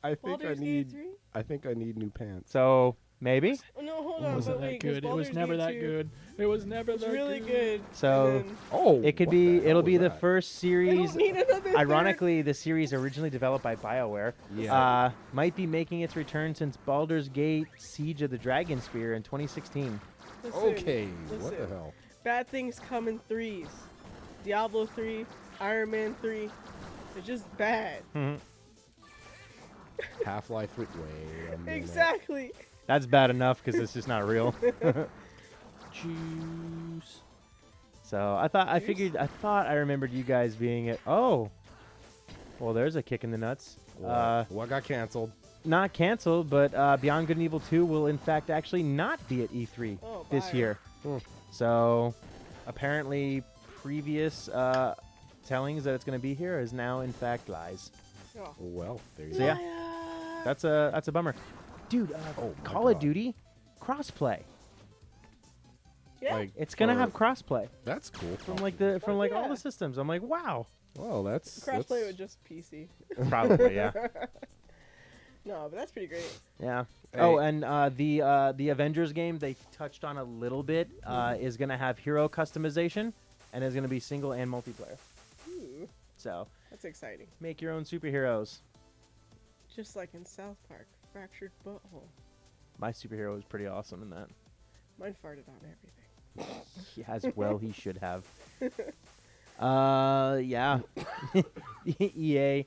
think Baldur's I Gate need 3? I think I need new pants. So maybe. Oh, no, hold It on. wasn't but that wait, 'cause good. It was Baldur's never Gate that 2 good. It was never was that really good. So- and then Oh, It could what be. the hell It'll be was the that? first I series. don't need another third. Ironically, the series originally developed by BioWare Yeah. might be making its return since Baldur's Gate: Siege of the Dragon Spear in 2016. Listen, Okay, what the listen. hell? Bad things come in threes. Diablo 3, Iron Man 3. They're just bad. Half-Life 3. Wait a minute. Exactly. That's bad enough because it's just not real. Juice. So I thought I remembered you guys being at. Oh, well, there's a kick in the nuts. What got canceled? Not canceled, but Beyond Good and Evil 2 will in fact actually not be at E3 this fire. year. So apparently previous tellings that it's going to be here is now in fact lies. Oh. Well, there you So go. yeah, that's a bummer, dude. Oh my Call of God. Duty crossplay. Yeah. Like, It's gonna for- have crossplay That's cool. from all yeah. the systems. I'm like, wow. Well, that's Crossplay with just PC. Probably, yeah. No, but that's pretty great. Yeah. Hey. Oh, and the Avengers game they touched on a little bit is gonna have hero customization, and is gonna be single and multiplayer. Ooh, So that's exciting. make your own superheroes. Just like in South Park, Fractured Butthole. My superhero is pretty awesome in that. Mine farted on everything. He as well he should have. Yeah. EA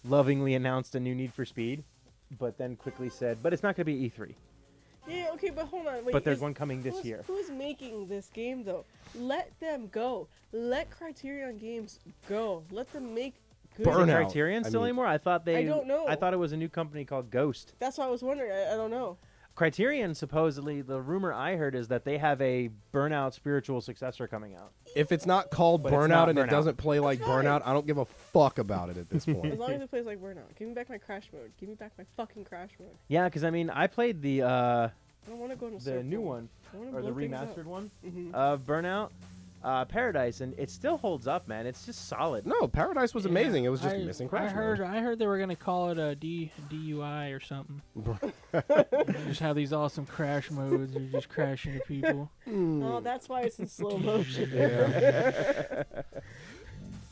lovingly announced a new Need for Speed, but then quickly said, but it's not gonna be E3. Yeah, okay, but hold on. Wait, But there's one coming this year. Who's making this game, though? Let them go. Let Criterion Games go. Let them make good. Is it Burnout. Criterion I still mean- anymore? I thought they. I don't know. I thought it was a new company called Ghost. That's why I was wondering. I don't know. Criterion supposedly, the rumor I heard is that they have a Burnout spiritual successor coming out. If it's not called But it's Burnout not and Burnout. it doesn't play like That's fine. Burnout, I don't give a fuck about it at this As point. long as it plays like Burnout. Give me back my Crash mode. Give me back my fucking Crash mode. Yeah, because I mean, I played the I don't want to go in a circle. new one I wanna or the blow things up. remastered one Mhm. of Burnout Paradise, and it still holds up, man. It's just solid. No, Paradise was Yeah, amazing. It was just I- missing Crash I heard. mode. I heard they were gonna call it a DUI or something. Just have these awesome crash modes. You're just crashing into people. Oh, that's why it's in slow motion. Yeah.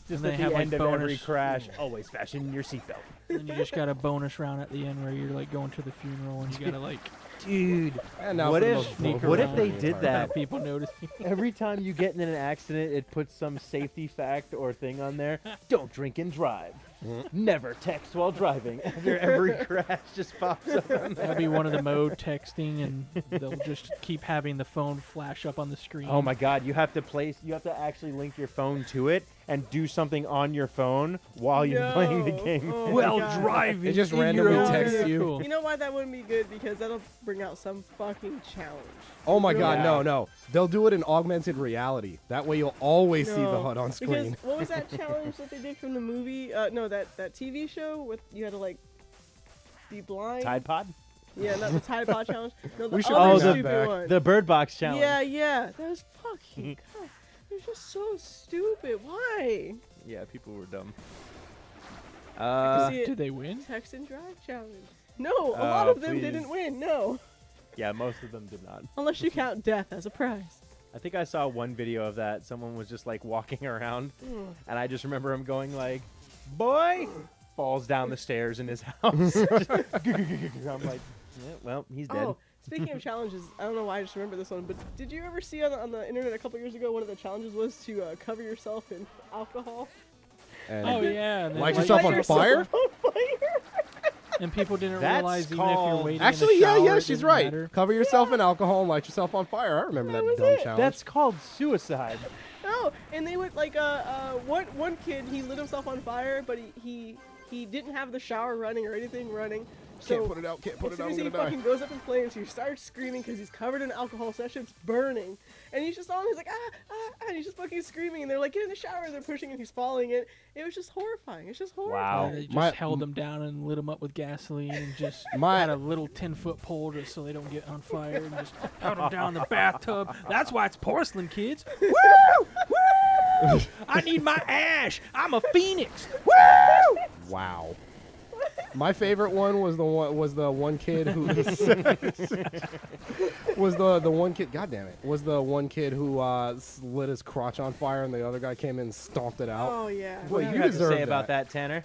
Just And they at the have, like, end of every bonus- crash, always fasten your seatbelt. And you just got a bonus round at the end where you're like going to the funeral and you gotta like Dude, And now what for the if most sneak broken what if one they in the did entire that? have people notice you. every time you get in an accident, it puts some safety fact or thing on there. Don't drink and drive. Never text while driving. After every crash just pops up on there. That'll be one of the mode texting, and they'll just keep having the phone flash up on the screen. Oh my God! You have to actually link your phone to it and do something on your phone while you're playing the No. game. Oh my Well, God. driving. It just in your randomly own texts you. vehicle. You know why that wouldn't be good? Because that'll bring out some fucking challenge. Oh my God, Yeah. no. They'll do it in augmented reality. That way you'll always see the HUD on screen. Because what was that challenge that they did from the movie? No, that TV show with you had to like be blind. Tide Pod? Yeah, not the Tide Pod challenge. No, the We should other bring that stupid back. one. The Bird Box challenge. Yeah. That was fucking. God, it was just so stupid. Why? Yeah, people were dumb. See it. Did they win? Text and drive challenge. No, a lot of them please. didn't win. No, Yeah, most of them did not. unless you count death as a prize. I think I saw one video of that. Someone was just like walking around, and I just remember him going like, "Boy," falls down the stairs in his house. I'm like, yeah, well, he's dead. Oh, speaking of challenges, I don't know why I just remember this one, but did you ever see on the internet a couple years ago one of the challenges was to cover yourself in alcohol? And Oh yeah. And then, Light like, yourself on fire? on fire? And people didn't That's realize even if you're called- waiting actually, in the shower, yeah, it she's didn't right. matter. Cover yourself in alcohol and light yourself on fire. I remember That that was dumb it. challenge. That's called suicide. No, and they would like one kid he lit himself on fire, but he didn't have the shower running or anything running. So Can't put it out, can't put as it soon out, as I'm he gonna die. fucking goes up in flames, he starts screaming because he's covered in alcohol, so that shit's burning. And he's just on, he's like, and he's just fucking screaming, and they're like, get in the shower, they're pushing, and he's falling in. It was just horrifying. It's just horrifying. Wow. They just My- held them down and lit them up with gasoline and just My- had a little 10-foot pole just so they don't get on fire and just held them down in the bathtub. That's why it's porcelain, kids. Woo! Woo! I need my ash. I'm a phoenix. Woo! Wow. My favorite one was the one kid who was the one kid. God damn it! Was the one kid who lit his crotch on fire and the other guy came in and stomped it out. Oh yeah. Well, What you you have to deserve say about that, Tanner?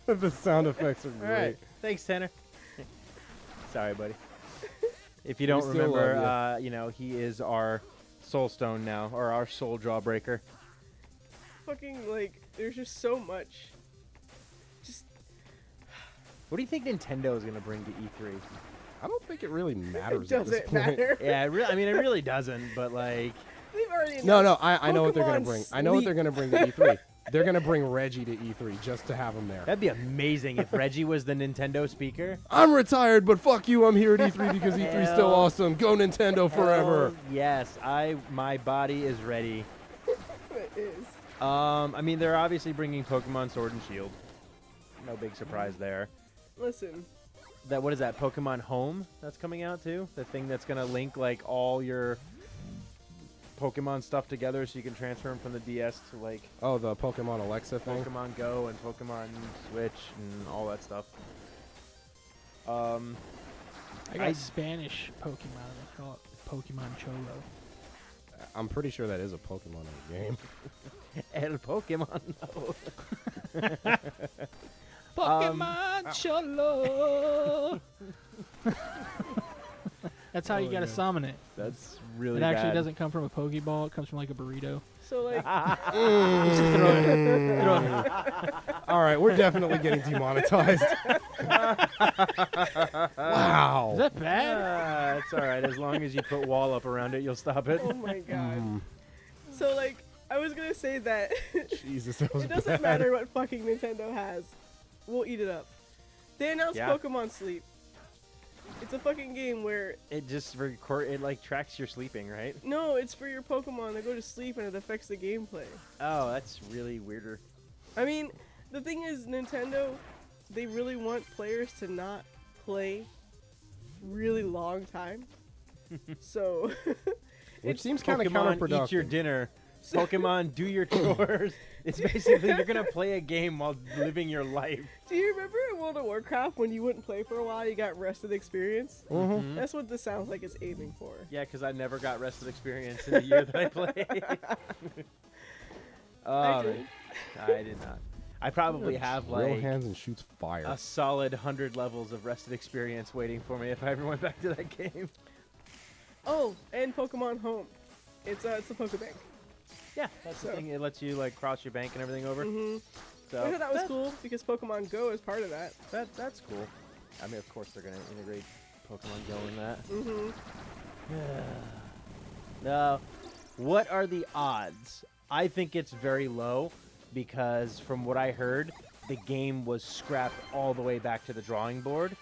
The sound effects are All great. right, thanks, Tanner. Sorry, buddy. If you don't still remember, love you know, he is our soul stone now, or our soul jawbreaker. Fucking like, there's just so much. Just What do you think Nintendo is gonna bring to E3? I don't think it really matters It at this doesn't point. matter. Yeah, I mean, it really doesn't. But like, They've already No, announced I know what they're gonna Pokemon bring. I know what they're Sleep. gonna bring to E3. They're gonna bring Reggie to E3 just to have him there. that'd be amazing if Reggie was the Nintendo speaker. I'm retired, but fuck you, I'm here at E3 because E3 is still Hell- awesome. Go Nintendo forever. Hell yes, my body is ready. It is. I mean, they're obviously bringing Pokemon Sword and Shield. No big surprise there. Listen, What is that? Pokemon Home that's coming out too. The thing that's gonna link like all your Pokemon stuff together, so you can transfer them from the DS to like Oh, the Pokemon Alexa thing. Pokemon Go and Pokemon Switch and all that stuff. I got I- Spanish Pokemon. They call it Pokemon Cholo. I'm pretty sure that is a Pokemon in the game. El Pokemon. No. Pokemon Cholo. That's how you gotta summon it. That's really It actually bad. doesn't come from a Pokeball. It comes from like a burrito. so like, Just throw it. All right, we're definitely getting demonetized. Wow. Is that bad? It's all right. As long as you put wall up around it, you'll stop it. oh my god. Mm, So like, I was gonna say that Jesus, that was it doesn't bad. matter what fucking Nintendo has. We'll eat it up. They announced Yeah. Pokemon Sleep. It's a fucking game where It just it like tracks your sleeping, right? no, it's for your Pokemon to go to sleep and it affects the gameplay. Oh, that's really weirder. I mean, the thing is, Nintendo, they really want players to not play really long time. So, Which seems kind of Pokemon counterproductive. eat your dinner. Pokemon do your chores. It's basically you're gonna play a game while living your life. do you remember in World of Warcraft when you wouldn't play for a while, you got rested experience? Mhm. That's what this sounds like it's aiming for. Yeah, because I never got rested experience in the year that I played. I did. I did not. I probably have Real like hands and shoots fire. a solid 100 levels of rested experience waiting for me if I ever went back to that game. Oh, and Pokemon Home. It's the Pokebank. Yeah, that's the So- thing. It lets you like cross your bank and everything over. Mm-hmm. So I thought that was cool because Pokemon Go is part of that. That's cool. I mean, of course they're gonna integrate Pokemon Go in that. Mm-hmm. Now, what are the odds? I think it's very low because from what I heard, the game was scrapped all the way back to the drawing board.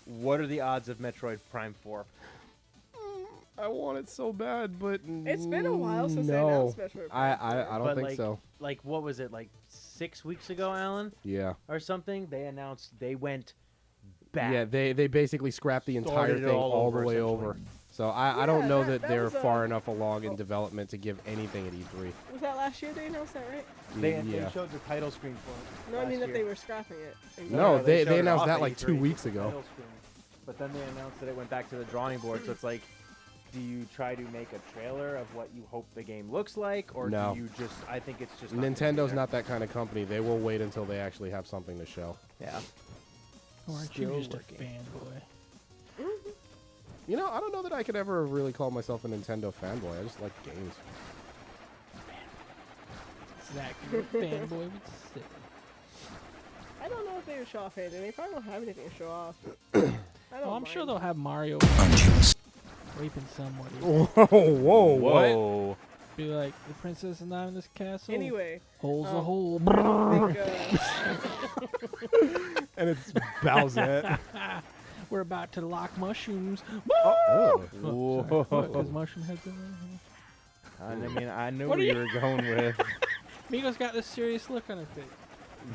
What are the odds of Metroid Prime 4? I want it so bad, but It's been a while since they no. announced Metroid Prime I don't But think like, so. Like, what was it, like 6 weeks ago, Alan? Yeah. Or something? They announced they went back. Yeah, they basically scrapped the entire Started it thing all all over, the way essentially. over. So I don't Yeah, know that that they're was, far enough along in development to give anything at E3. Was that last year they announced that, right? They yeah. showed the title screen for it. No, I mean last that they year. were scrapping it. and No, going- they showed it announced off that at like 2 E3, weeks the ago. title screen. But then they announced that it went back to the drawing board, so it's like, do you try to make a trailer of what you hope the game looks like, or No. do you just, I think it's just not gonna be Nintendo's there. not that kind of company. They will wait until they actually have something to show. Yeah. Or aren't Still you just working. a fanboy? You know, I don't know that I could ever really call myself a Nintendo fanboy. I just like games. Exactly. What fanboy would say. I don't know if they would show off anything. They probably don't have anything to show off. I don't Oh, I'm sure mind. they'll have Mario Onions. raping somebody. Whoa, Whoa. Be like, the princess is not in this castle. Anyway, Hole's a um, hole. I think, And it's Bowsette. We're about to lock mushrooms. Oh. Whoa. Because mushroom heads in there. I mean, I knew What where are you were going with. Migo's got this serious look on her face.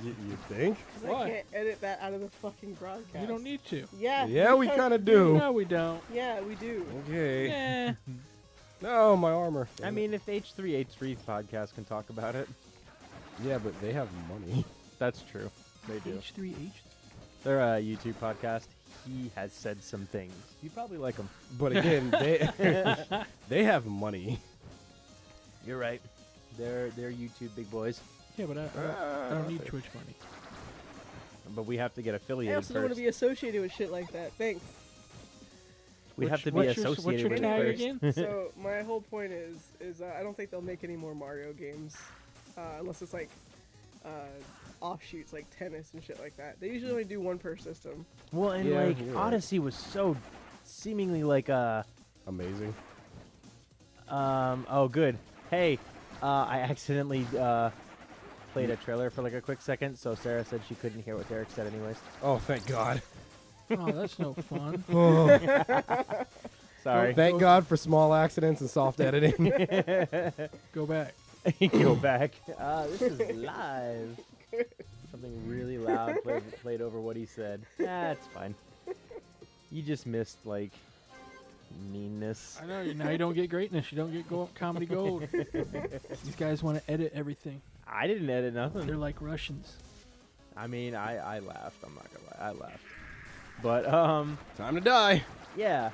You think? What? I can't edit that out of the fucking broadcast. You don't need to. Yeah. Yeah, we because- kind of do. No, we don't. Yeah, we do. Okay. Yeah. No, my armor. I mean, if H3H3 podcast can talk about it, yeah, but they have money. that's true. They do. H3H. They're a YouTube podcast. He has said some things. You probably like them. But again, they have money. You're right. They're YouTube big boys. Yeah, but I don't need Twitch money. But we have to get I affiliated also don't want first. to be associated with shit like that. Thanks. We have to be What's your associated with tag it first. again? So my whole point is I don't think they'll make any more Mario games unless it's like offshoots like tennis and shit like that. They usually only do one per system. Well, and Yeah, like you're right. Odyssey was so seemingly like Amazing. Oh, good. Hey, I accidentally played a trailer for like a quick second, so Sarah said she couldn't hear what Derek said anyways. Oh, thank God. Oh, that's no fun. Sorry. Thank God for small accidents and soft editing. Go back. Go back. This is live. Something really loud played over what he said. It's fine. You just missed like meanness. I know. Now you don't get greatness. You don't get comedy gold. These guys want to edit everything. I didn't edit nothing. They're like Russians. I mean, I laughed. I'm not gonna lie. I laughed. But Time to die. yeah.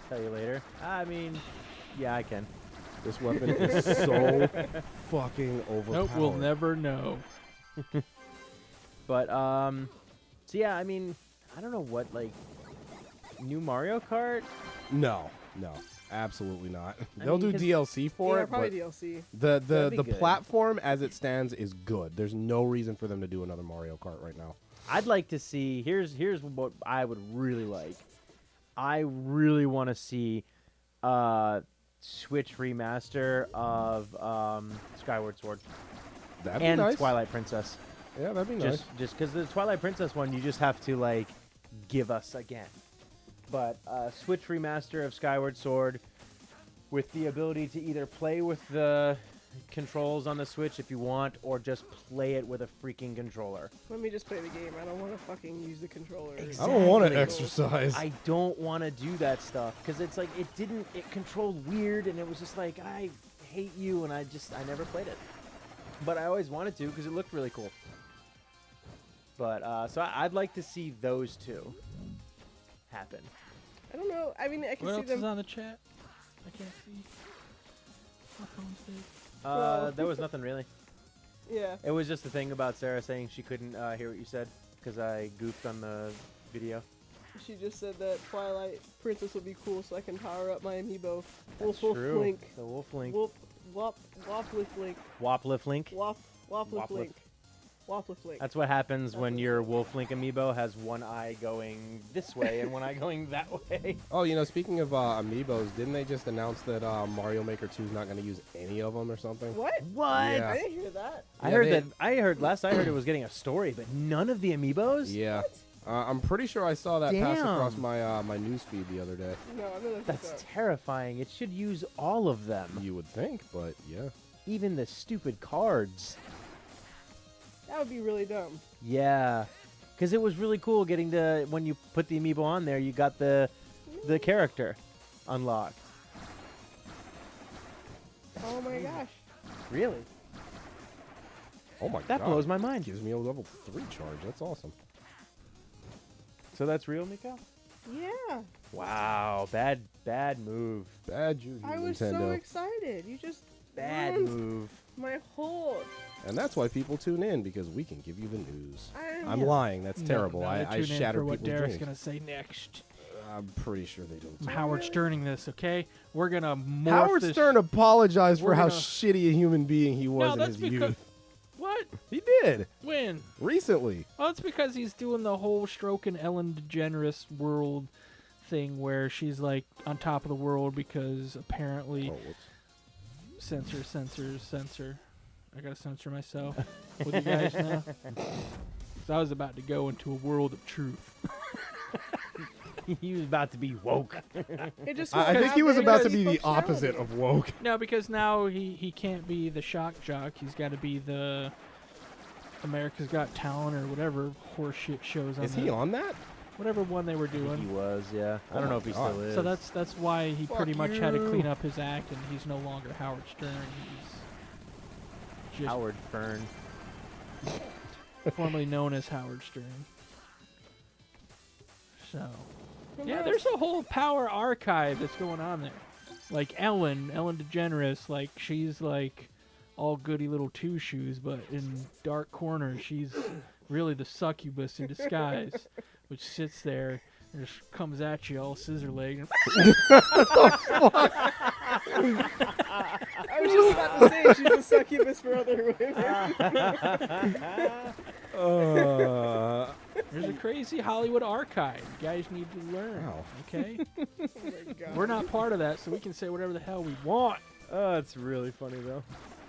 Tell you later. I mean, yeah, I can. This weapon is so fucking overpowered. Nope, we'll never know. But so yeah, I mean, I don't know what like new Mario Kart. No, absolutely not. I They'll mean, do 'cause- DLC for Yeah, it, probably but DLC. the That'd be good. platform as it stands is good. There's no reason for them to do another Mario Kart right now. I'd like to see. Here's what I would really like. I really want to see Switch remaster of Skyward Sword That'd and be nice. Twilight Princess. Yeah, that'd be nice. Just because the Twilight Princess one, you just have to like give us again. But Switch remaster of Skyward Sword with the ability to either play with the controls on the Switch if you want, or just play it with a freaking controller. Let me just play the game. I don't want to fucking use the controller. I don't want to Exactly. exercise. I don't want to do that stuff because it's like it controlled weird, and it was just like I hate you, and I never played it. But I always wanted to because it looked really cool. But so I'd like to see those two happen. I don't know. I mean, I can What see else is them. on the chat? I can't see. My phone's big. Well- There was nothing really. Yeah. It was just the thing about Sarah saying she couldn't hear what you said because I goofed on the video. She just said that Twilight Princess would be cool, so I can power up my amiibo. That's Wolf true. Link. The Wolf Link. Whoop. Wop. Wopliff Link. Wopliff Link. Wopliff Wopliff. Link. Wopliff Link. That's what happens when your Wolf Link amiibo has one eye going this way and one eye going that way. Oh, speaking of amiibos, didn't they just announce that Mario Maker 2 is not going to use any of them or something? What? What? Yeah. I didn't hear that. I Yeah, heard they- that. Last I heard it was getting a story, but none of the amiibos. Yeah. I'm pretty sure I saw that pass across Damn. my my news feed the other day. No, I'm gonna look That's this up. terrifying. It should use all of them, You would think, but yeah. even the stupid cards. That would be really dumb. Yeah, because it was really cool getting to when you put the amiibo on there, you got the character unlocked. Oh my gosh. Really? Oh my That god. blows my mind. Gives me a level 3 charge. That's awesome. So that's real, Miko? Yeah. Wow, bad move. Bad juju, I was so Nintendo. excited. You just Bad ruined move. my whole. And that's why people tune in, because we can give you the news. I'm Yeah. lying. That's No, terrible. no, I tune in shattered for what people's Derek's dreams. gonna say next. I'm pretty sure they don't. I'm Howard Sterning this, okay? We're gonna morph Howard this. Stern apologized for We're how gonna- shitty a human being he was No, in that's his because. youth. What? He did. When? Recently. Well, it's because he's doing the whole stroking Ellen DeGeneres world thing where she's like on top of the world because apparently Oh, whoops. censor. I gotta censor myself with you guys now. 'Cause I was about to go into a world of truth. He was about to be woke. It just. I won't think he have was any about to be the functionality. opposite of woke. No, because now he can't be the shock jock. He's got to be the America's Got Talent or whatever horseshit shows on. Is he on that? Whatever one they were He doing. was, yeah. I Oh don't know my if he God. still is. So that's why he Fuck pretty much had to you. clean up his act, and he's no longer Howard Stern. He's just Howard Fern. formerly known as Howard Stern. So, yeah, Congrats. there's a whole power archive that's going on there. Like Ellen DeGeneres, like she's like all goody little two shoes, but in dark corners, she's really the succubus in disguise, which sits there and just comes at you all scissor leg. I was just about to say she's a succubus for other women. There's a crazy Hollywood archive. You guys need to learn. Wow. Okay? Oh my God. We're not part of that, so we can say whatever the hell we want. Oh, it's really funny though.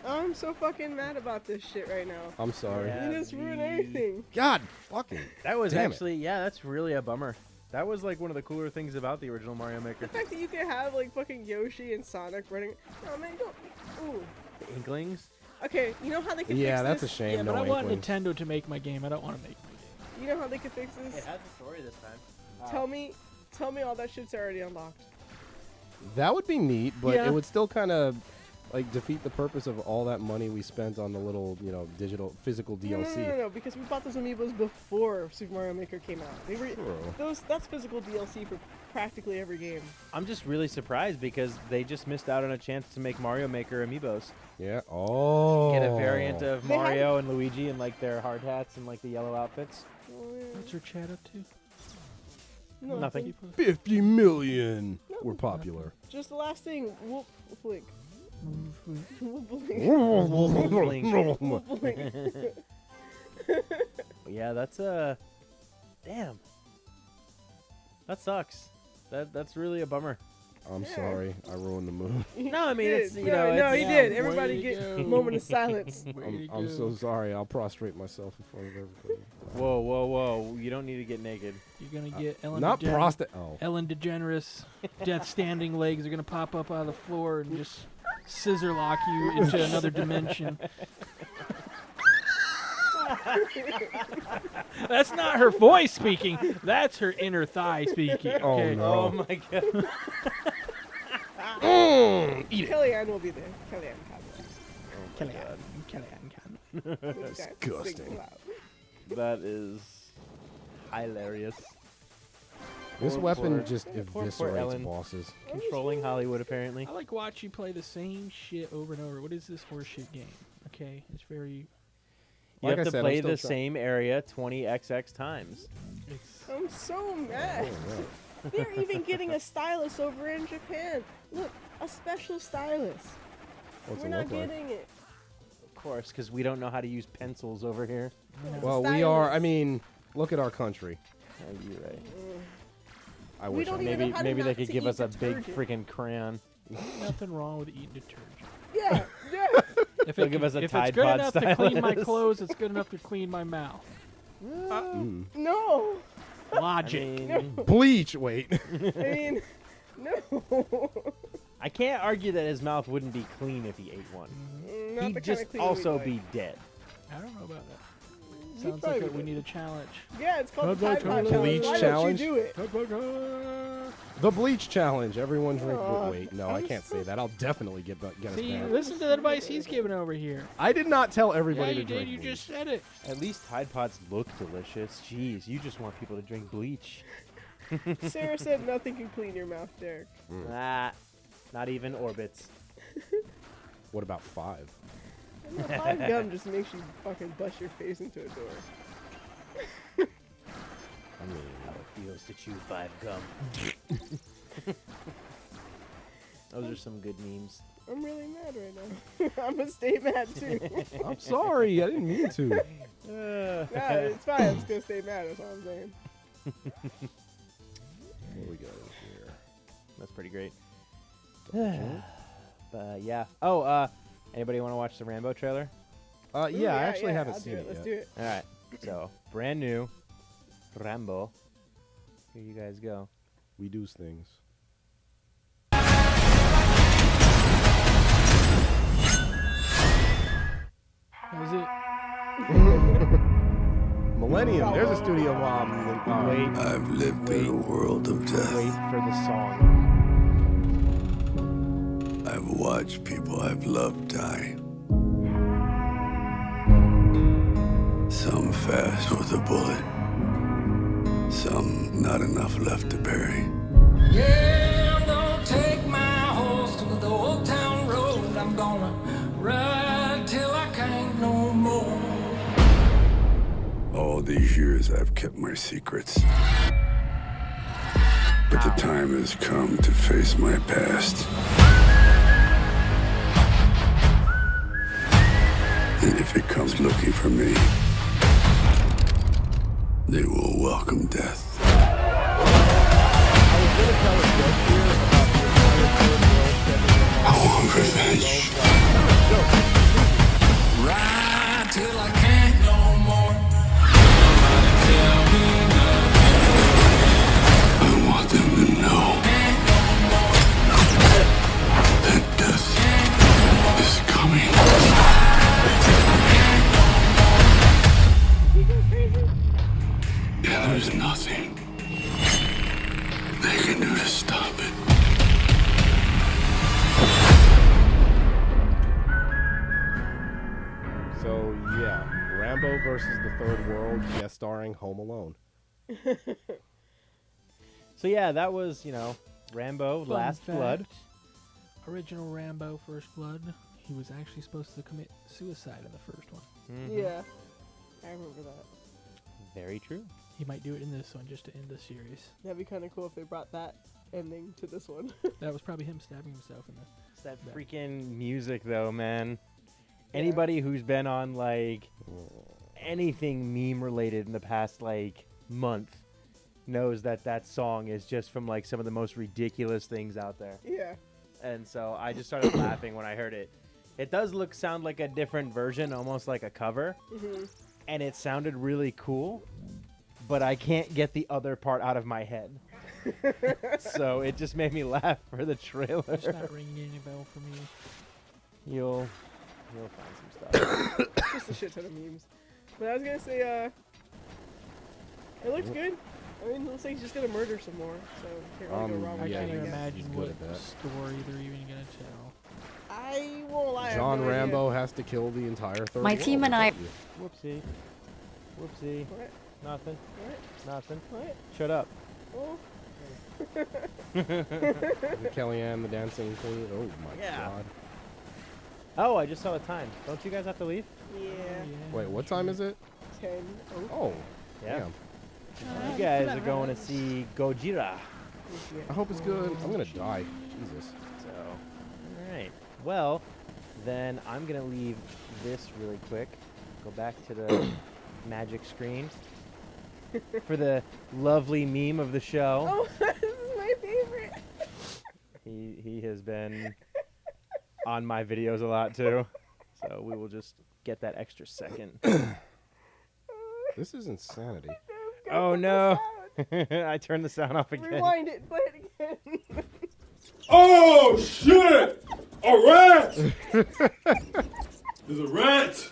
I'm so fucking mad about this shit right now. I'm sorry. Yeah. You just ruined everything. God fucking. That was Damn it. actually, yeah, that's really a bummer. That was like one of the cooler things about the original Mario Maker. The fact that you can have like fucking Yoshi and Sonic running. Oh man, don't. Ooh. The Inklings. Okay, you know how they can Yeah, fix that's a this? shame. Yeah, no but I want Inklings. Nintendo to make my game. I don't want to make my game. You know how they can fix this? It has a story this time. Tell me all that shit's already unlocked. That would be neat, but Yeah. it would still kind of like defeat the purpose of all that money we spent on the little, digital physical DLC. No, because we bought those amiibos before Super Mario Maker came out. They were True. that's physical DLC for practically every game. I'm just really surprised because they just missed out on a chance to make Mario Maker amiibos. Yeah. Oh. Get a variant of They had- Mario and Luigi in like their hard hats and like the yellow outfits. Oh, yeah. What's your chat up to? Nothing. 50 million. We're popular. Just the last thing. Whoop blink. Whoop blink. Whoop blink. Yeah, that's damn. That sucks. That's really a bummer. I'm Yeah. sorry. I ruined the mood. No, I mean He it's did. you no, know no, it's, he yeah, did. way Everybody to get go. a moment of silence. I'm so sorry. I'll prostrate myself in front of everybody. Whoa! You don't need to get naked. You're gonna get Ellen. Not DeGeneres. prostate. Oh. Ellen DeGeneres, death standing legs are gonna pop up out of the floor and just scissor lock you into another dimension. That's not her voice speaking. That's her inner thigh speaking. Oh, Okay. no. Oh my god. Eat it. Kellyanne will be there. Kellyanne Disgusting. That is hilarious. This Poor- weapon poor- just poor eviscerates Ellen. bosses. Controlling Hollywood apparently. I like watch you play the same shit over and over. What is this horseshit game? Okay, it's very. You Like have I to said, I'm play still the try- same area 20xx times. It's. I'm so mad. Oh, yeah. They're even getting a stylus over in Japan. Look, a special stylus. What's We're it not look like? getting it. Of course, because we don't know how to use pencils over here. Well, we are. I mean, look at our country. You're right. I We wish I don't knew. even know Maybe how to maybe they not could to give eat us a big detergent. freaking crayon. Nothing wrong with eating detergent. Yeah, yeah. If They'll it give can- us a if it's Tide good Pod enough to clean my stylus. clothes, it's good enough to clean my mouth. No. I Logic. mean, Bleach. Wait. I mean, no. I can't argue that his mouth wouldn't be clean if he ate one. Not He'd the just kind of clean also we like. be dead. I don't know about that. You Sounds probably like we would. need a challenge. Yeah, it's called the How'd Tide that Pod come? Challenge. Bleach Why challenge? don't you do it? The bleach challenge. Everyone drink. Aw, Wait, no, I I'm can't say that. I'll definitely get us See, banned. listen to the advice he's giving over here. I did not tell Yeah, everybody you to drink. did. You bleach. just said it. At least Tide Pods look delicious. Jeez, you just want people to drink bleach. Sarah said nothing can clean your mouth, Derek. Ah, not even orbits. What about 5? And that 5 gum just makes you fucking bust your face into a door. I mean, How it feels to chew 5 gum. Those are some good memes. I'm really mad right now. I'm gonna stay mad too. I'm sorry. I didn't mean to. Nah, it's fine. I'm just gonna stay mad. That's all I'm saying. What we got here? That's pretty great. But yeah. Oh, anybody want to watch the Rambo trailer? Ooh, Yeah, I actually haven't I'll seen do it Let's yet. do it. All right. So brand new Rambo. Here you guys go. We do things. That was it. Millennium. There's a studio bomb. Wait, I've lived in a world of death. wait for the song. I've watched people I've loved die. Some fast with a bullet. Some not enough left to bury. Yeah, I'm gonna take my horse to the old town road. I'm gonna ride till I can't no more. All these years I've kept my secrets. But the time has come to face my past. And if it comes looking for me, they will welcome death. I want revenge. Ride till I can't no more. Nobody tell me nothing. I want them to know that death is coming. And there's nothing they can do to stop it. So yeah, Rambo versus the Third World, guest starring Home Alone. So yeah, that was, Rambo, Fun Last fact, Blood. Original Rambo, First Blood. He was actually supposed to commit suicide in the first one. Mhm. Yeah, I remember that. Very true. He might do it in this one just to end the series. That'd be kind of cool if they brought that ending to this one. That was probably him stabbing himself in the. It's that Yeah. freaking music, though, man. Yeah. Anybody who's been on, anything meme-related in the past, month knows that that song is just from, some of the most ridiculous things out there. Yeah. And so I just started laughing when I heard it. It does sound like a different version, almost like a cover. Mm-hmm. And it sounded really cool, but I can't get the other part out of my head. So it just made me laugh for the trailer. It's not ringing any bell for me. You'll find some stuff. Just a shit ton of memes. But I was gonna say, it looks good. I mean, it looks like he's just gonna murder some more, so can't really go wrong I with Yeah, can't that. even he's imagine good what at that. story they're even gonna tell. I won't lie. I have John no idea. Rambo has to kill the entire Third My World. team and I- told you. Whoopsie. Whoopsie. What? Nothing. What? Nothing. What? Shut up. Oh. The Kellyanne, the dancing queen. Oh my Yeah. god. Oh, I just saw the time. Don't you guys have to leave? Yeah. Wait, what time is it? 10. Oh. Oh, Yeah. damn. You guys are going to see Gojira. I hope it's good. I'm gonna die. Jesus. So, all right. Well, then I'm going to leave this really quick. Go back to the magic screen for the lovely meme of the show. Oh, this is my favorite. He has been on my videos a lot too. So we will just get that extra second. This is insanity. Oh no. I turned the sound off again. Rewind it. Play it again. Oh shit! A rat! There's a rat!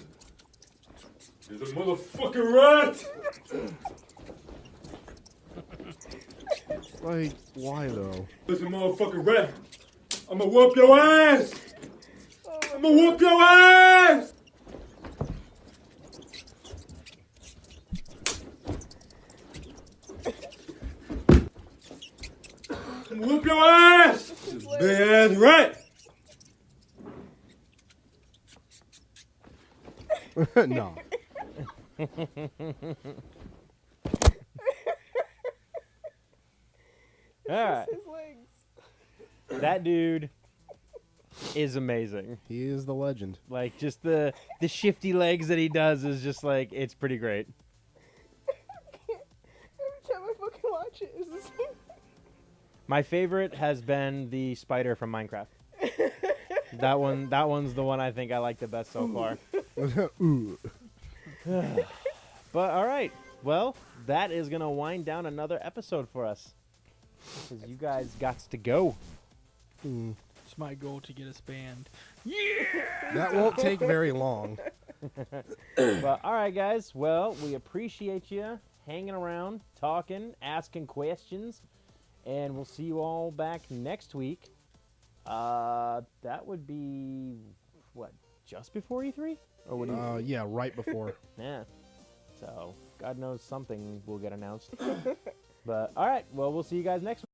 There's a motherfucking rat! Like, why though? There's a motherfucking rat! I'ma whoop your ass! I'ma whoop your ass! I'ma whoop your ass! This big ass rat! No. All right. His legs. That dude is amazing. He is the legend. Just the shifty legs that he does is just it's pretty great. Every time I fucking watch it, is this My favorite has been the spider from Minecraft. That one's the one I think I like the best so far. Ooh. But all right, well, that is gonna wind down another episode for us because you guys got to go. It's my goal to get us banned. That won't take very long. But all right, guys. Well, we appreciate you hanging around, talking, asking questions, and we'll see you all back next week. That would be what, just before E3, or would it? Yeah, right before. Yeah. So God knows something will get announced. But all right, well, we'll see you guys next week.